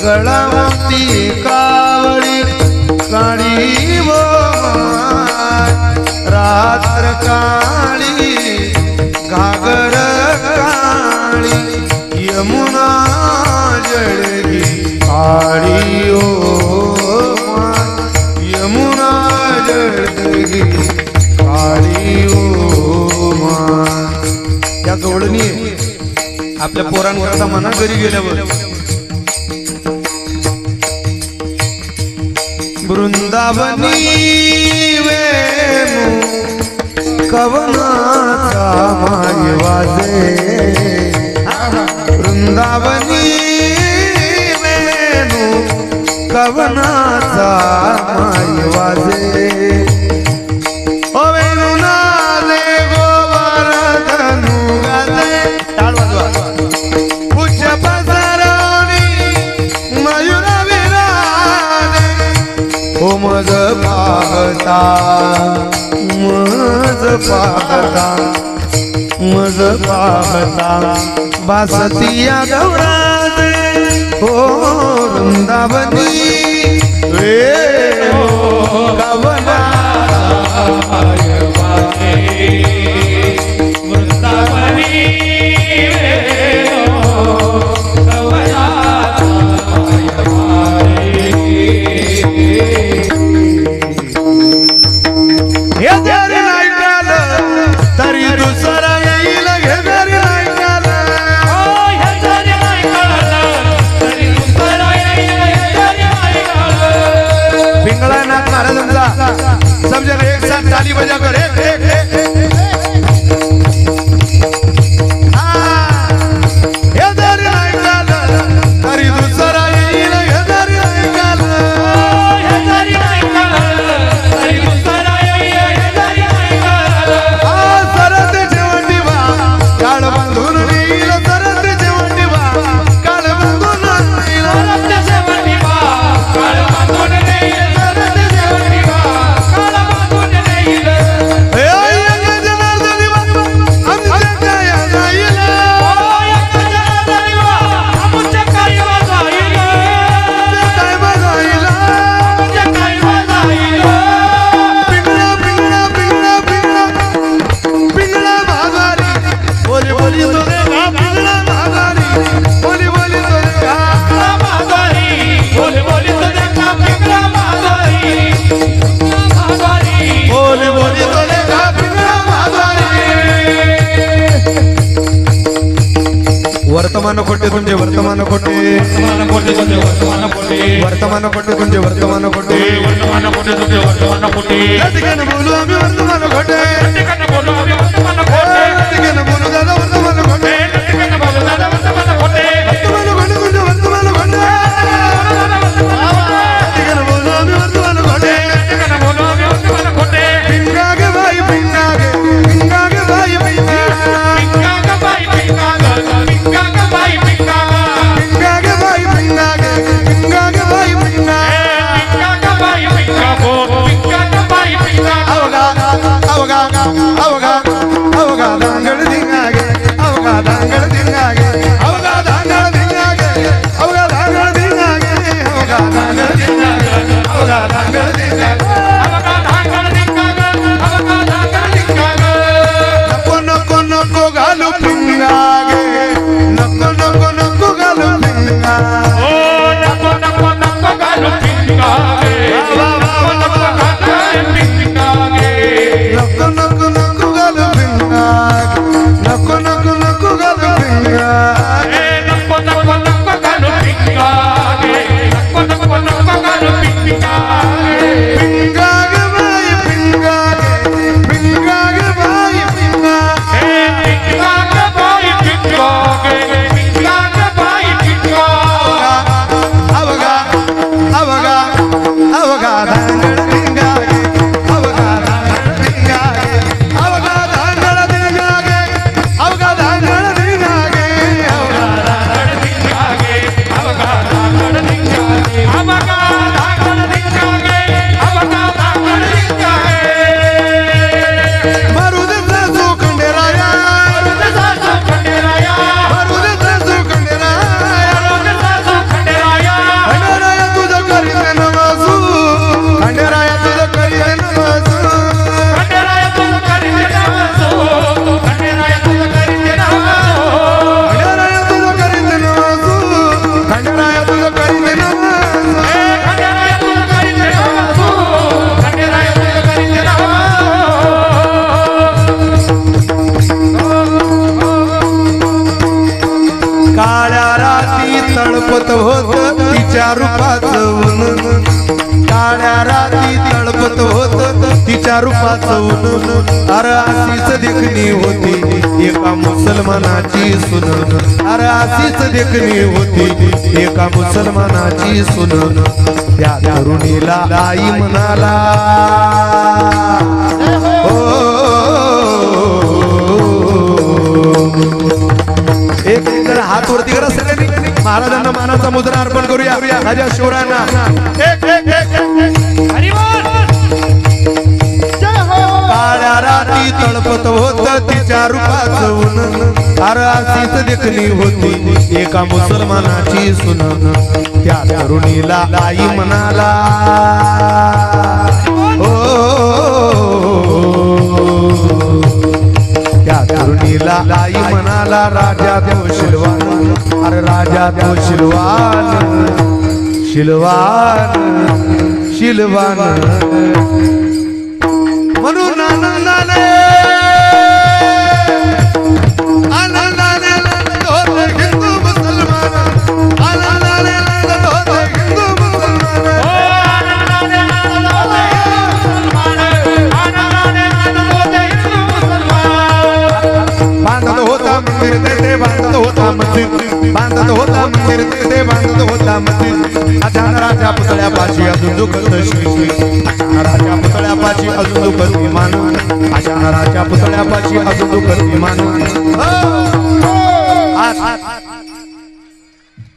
गळावती कावळी काळी ओ माय रात्र काळी घागर काळी यमुना जळगी काळी ओ माय यमुना जळगी काळी ओ माय. या गवळणी आपल्या पोरांकरता मना घरी गेल्यावर वृंदावनी वेणू कवनाचा माय वाजे वृंदावनी वेणू कवनाचा माय वाजे ओ वेणू नाले गोवर्धनु गाजे टाळ वाजवा उच्च पसरवणी मयूर विराजे ओ मज पाहता मज पाहता बासतिया गवळाचे हो वृंदावनी वेणू कवनाचा माय वाजे वृंदावनी वेणू कवनाचा माय वाजे. हे जरी ऐकलं तरी दुसरा येईल हे जरी ऐकलं हे जरी ऐकलं तरी दुसरा येईल हे जरी ऐकलं. पिंगळानाथ महाराजांचा सब जन एक साथ ताली बजा कर एक एक एक हे जरी ऐकलं तरी दुसरा येईल हे जरी ऐकलं हे जरी ऐकलं तरी दुसरा येईल हे जरी ऐकलं. सरद जेवणी बा काळ बांधून येईल सरद जेवणी बा काळ बांधून येईल सरद जेवणी बा काळ बांधून येईल सरद जेवणी बा काळ बांधून येईल. वर्तमान खोटे तुमचे वर्तमान खोटे वर्तमान कोटे तुझे वर्तमान कोटे वर्तमान खोटे तुमचे वर्तमान खोटे वर्तमान कोटे तुझे वर्तमान कोटे या ठिकाणी बोलू आम्ही वर्तमान खोटे ठिकाणी बोलू आम्ही वर्तमान कोटे या ठिकाणी बोलू दादा वर्तमान खोटे ठिकाणी बोलू दादा वर्तमान कोटे वर्तमान खोटे तुमचे वर्तमान खोटे या ठिकाणी बोलू आम्ही वर्तमान खोटे ठिकाणी बोलू आम्ही वर्तमान कोटे पिंगा गे बाई पिंगा गे बाई पिंगा पिंगा ग बाई पिंगा ग बाई पिंगा पिंगा गे बाई पिंगा गे बाई पिंगा ग बाई पिंगा गो पिंगा ग बाई पिंगा अवगा अवगा अवगा अवगा दांगड दिंगागे अवगा दांगड दिंगागे अवगा दांगड दिंगागे अवगा दांगड दिंगागे अवगा दांगड दिंगागे अवगा दांगड दिंगागे अवगा धांगड दिंगाग अवगा धांगड दिंगाग नको नको नको घालू पिंगागे नको नको नको घालू पिंगा ओ नको नको नको घालू पिंगागे नको नको घालू पिंगागे नको नको नको घालू पिंगागे नको नको नको घालू पिंगागे नको नको नको घालू पिंगागे नको नको नको घालू पिंगागे पिंगागे बाई पिंगागे पिंगागे बाई पिंगा पिंगाग बाई पिंगागे पिंगाग बाई पिंगा अवगा अवगा अवगा दांगड दिंगागे अवगा दांगड दिंगागे अवगा दांगड दिंगागे अवगा दांगड दिंगागे अवगा दिंगागे अवगा धांगड दिंगागे अवगा धांगड दिंगागे अवगा धांगड दिंगागे मरुदेचा जो खंडेराया सासू खंडेराया मरुदेचा जो खंडेराया खंडेराया खंडेराया तुझं करीन नवाजू खंडेराया तुझं करीन नवाजू खंडेराया तुझं करीन नवाजू खंडेराया तुझं करीन नवाजू खंडेराया तुझं करीन नवाजू खंडेराया तुझं करीन नवाजू खंडेराया तुझं करीन नवाजू खंडेराया तुझं करीन नवाजू काळ्या राती तळपत होत तिच्या रूपाचं ऊन काळ्या राती तळपत होत तिच्या रूपाचं ऊन अरे अशीच देखणी होती एका मुसलमानाची सुन अरे अशीच देखणी होती एका मुसलमानाची सुन त्या तरुणीला आई म्हणाला एक जण हात वरती करा सगळ्यांनी महाराजांना मानाचा मुद्रा अर्पण करूया राजा शिवरायांना काळ्या राती तळपत होत तिच्या रूपाचं ऊन अरे अशीच देखणी होती एका मुसलमानाची सुन त्या तरुणीला आई म्हणाला त्या तरुणीला आई म्हणाला राजा तो शिलवान अरे राजा तो शिलवान शिलवान शिलवान म्हणून आनंदाने आनंदाने आनंद होते हिंदू मुसलमान आनंदाने आनंद होते हिंदू मुसलमान बांधत होता मंदिर ते बांधत होता मस्जिद बांधत होता मंदिर ते बांधत होता मस्जिद अचानक राजा पुतळ्यापाशी अजून दुखत श्री राजा पुतळ्यापाशी अजून दुखत विमान अचानक राजा पुतळ्यापाशी अजून दुखत विमान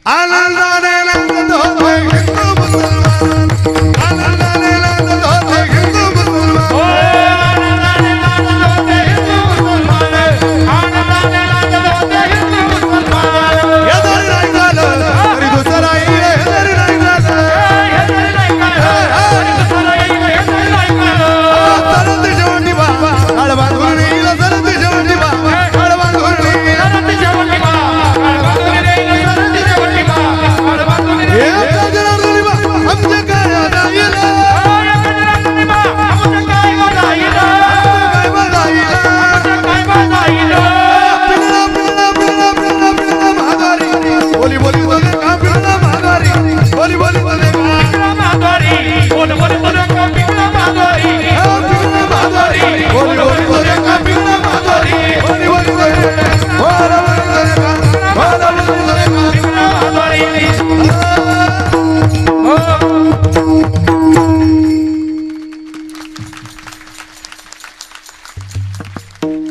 आनंदाने आनंद होतोय हिंदू मुसलमान आनंदाने आनंद होतोय हिंदू मुसलमान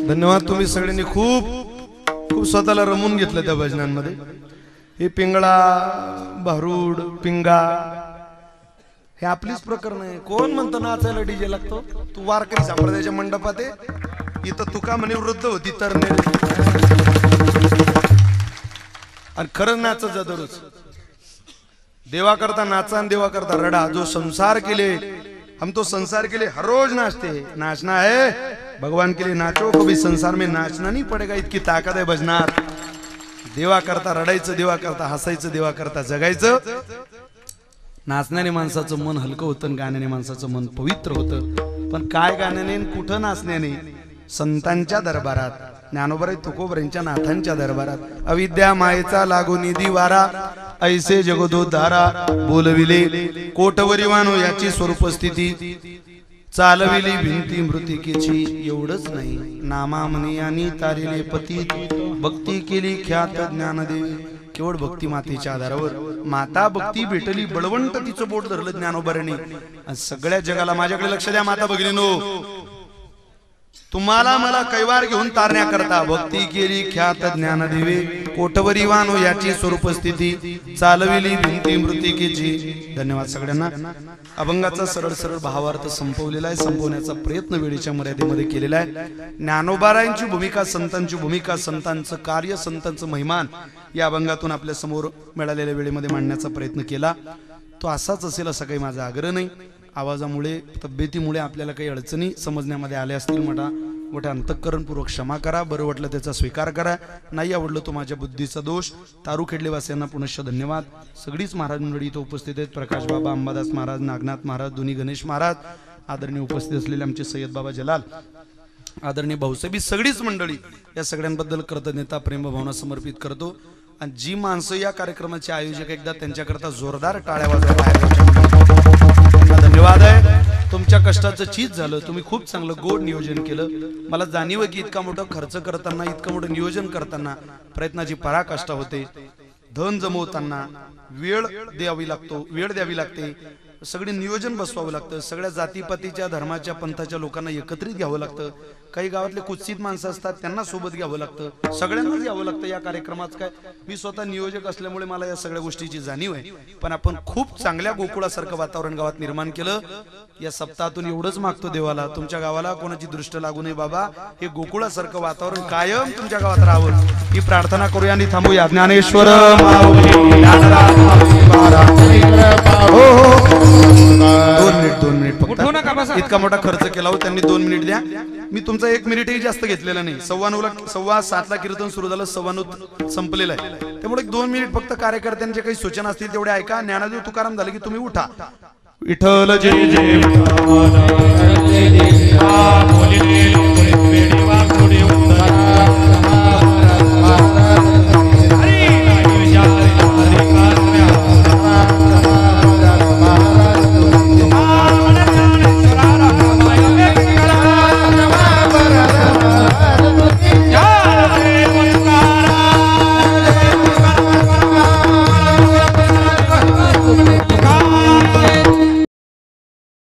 धन्यवाद. तुम्ही सगळ्यांनी खूप खूप स्वतःला रमून घेतलं त्या भजनांमध्ये. हे पिंगळा भारूड पिंगा हे आपलीच प्रकरण आहे. कोण म्हणतं नाचायला डीजे लागतो? तू वारकरी संप्रदायाच्या मंडपात आहे, इथं तुका म्हणे वृद्ध होती तर आणि खरं नाचत जा दररोज. देवा करता नाचा आणि देवा करता रडा. जो संसार के लिए हम तो संसार के लिए हर रोज नाचते. नाचना है भगवान के लिए नाचो, कभी संसार में नाचना नहीं पड़ेगा. इतकी ताकद आहे भजनात. देवा करता रडायचं, देवा करता हसायचं, देवा करता जगायचं. नाचण्याने माणसाचं मन हलकं होतं, गाण्याने माणसाचं मन पवित्र होतं. पण काय गाण्याने कुठं नाचण्याने? संतांच्या दरबारात, ज्ञानोबराय तुकोबरांच्या नाथांच्या दरबारात. अविद्या मायेचा लागो निधी वारा, ऐसे जगदोद्धारा बोलविले. कोटवरीवानो याची स्वरूप स्थिती, चालविली भिंती मृतिकेची. एवढंच नाही, नामा म्हणे आणि तारिले पती, भक्ती केली ख्यात ज्ञानदेवी. केवळ भक्ती मातेच्या आधारावर. माता भक्ती भेटली बळवंत, तिचं बोट धरलं ज्ञानोबरांनी. सगळ्या जगाला माझ्याकडे लक्ष द्या माता भगिनीनो. तुम्हाला मला कैवार घेऊन तारण्याकरता भक्ती केली ख्यात ज्ञानदेवी. कोटवरीवानो याची स्वरूप स्थिती, चालविली भिंती मृतिकेची. धन्यवाद सगळ्यांना. अभंगाचा सरळ सरळ भावार्थ संपवलेला आहे. संपवण्याचा प्रयत्न वेळेच्या मर्यादेमध्ये केलेला आहे. ज्ञानोबारायांची भूमिका, संतांची भूमिका, संतांचं कार्य, संतांचं महिमान या अभंगातून आपल्या समोर मिळालेल्या वेळेमध्ये मांडण्याचा प्रयत्न केला. तो असाच असेल असा काही माझा आग्रह नाही. आवाजामुळे, तब्येतीमुळे आपल्याला काही अडचणी समजण्यामध्ये आल्या असतील, मोठ्या अंतःकरणपूर्वक क्षमा करा. बरं वाटलं त्याचा स्वीकार करा, नाही आवडलं तो माझ्या बुद्धीचा दोष. तारुखेडलेवासियांना पुनश्च धन्यवाद. सगळीच महाराज मंडळी इथं उपस्थित आहेत. प्रकाश बाबा, अंबादास महाराज, नागनाथ महाराज, दोन्ही गणेश महाराज, आदरणीय उपस्थित असलेले आमचे सय्यद बाबा जलाल, आदरणीय भाऊसाहेब, सगळीच मंडळी, या सगळ्यांबद्दल कृतज्ञता प्रेमभावना समर्पित करतो. आणि जी माणसं या कार्यक्रमाचे आयोजक, एकदा त्यांच्याकरता जोरदार टाळ्या वाजवायला. धन्यवाद आहे. तुमच्या कष्टाचं चीज झालं. तुम्ही खूप चांगलं गोड नियोजन केलं. मला जाणीव आहे की इतका मोठा खर्च करताना, इतकं मोठं नियोजन करताना प्रयत्नाची पराकाष्ठा होते. धन जमवताना वेळ द्यावी लागते. सगळे नियोजन बसवावं लागतं. सगळ्या जातीपातीच्या, धर्माच्या, पंथाच्या लोकांना एकत्रित घ्यावं लागतं. काही गावातले कुत्सित माणसं असतात, त्यांना सोबत घ्यावं लागतं. सगळ्यांनाच घ्यावं लागतं या कार्यक्रमात. काय मी स्वतः नियोजक असल्यामुळे मला या सगळ्या गोष्टीची जाणीव आहे. पण आपण खूप चांगल्या गोकुळासारखं वातावरण गावात निर्माण केलं. या सप्ताहातून एवढंच मागतो देवाला, तुमच्या गावाला कोणाची दृष्ट लागू नये बाबा. हे गोकुळासारखं वातावरण कायम तुमच्या गावात राहावं ही प्रार्थना करूया आणि थांबूया. ज्ञानेश्वर दोन मिनिट फक्त. इतका मोठा खर्च केला हो त्यांनी. 2 मिनिट द्या. मी तुमचा 1 मिनिटही जास्त घेतलेला नाही. 6:15 कीर्तन सुरू झालं, 6:15 संपलेलं आहे. त्यामुळे 2 मिनिट फक्त कार्यकर्त्यांच्या काही सूचना असतील तेवढे ऐका. ज्ञानदेव तुकाराम झाले की तुम्ही उठा. विठ्ठल जय जय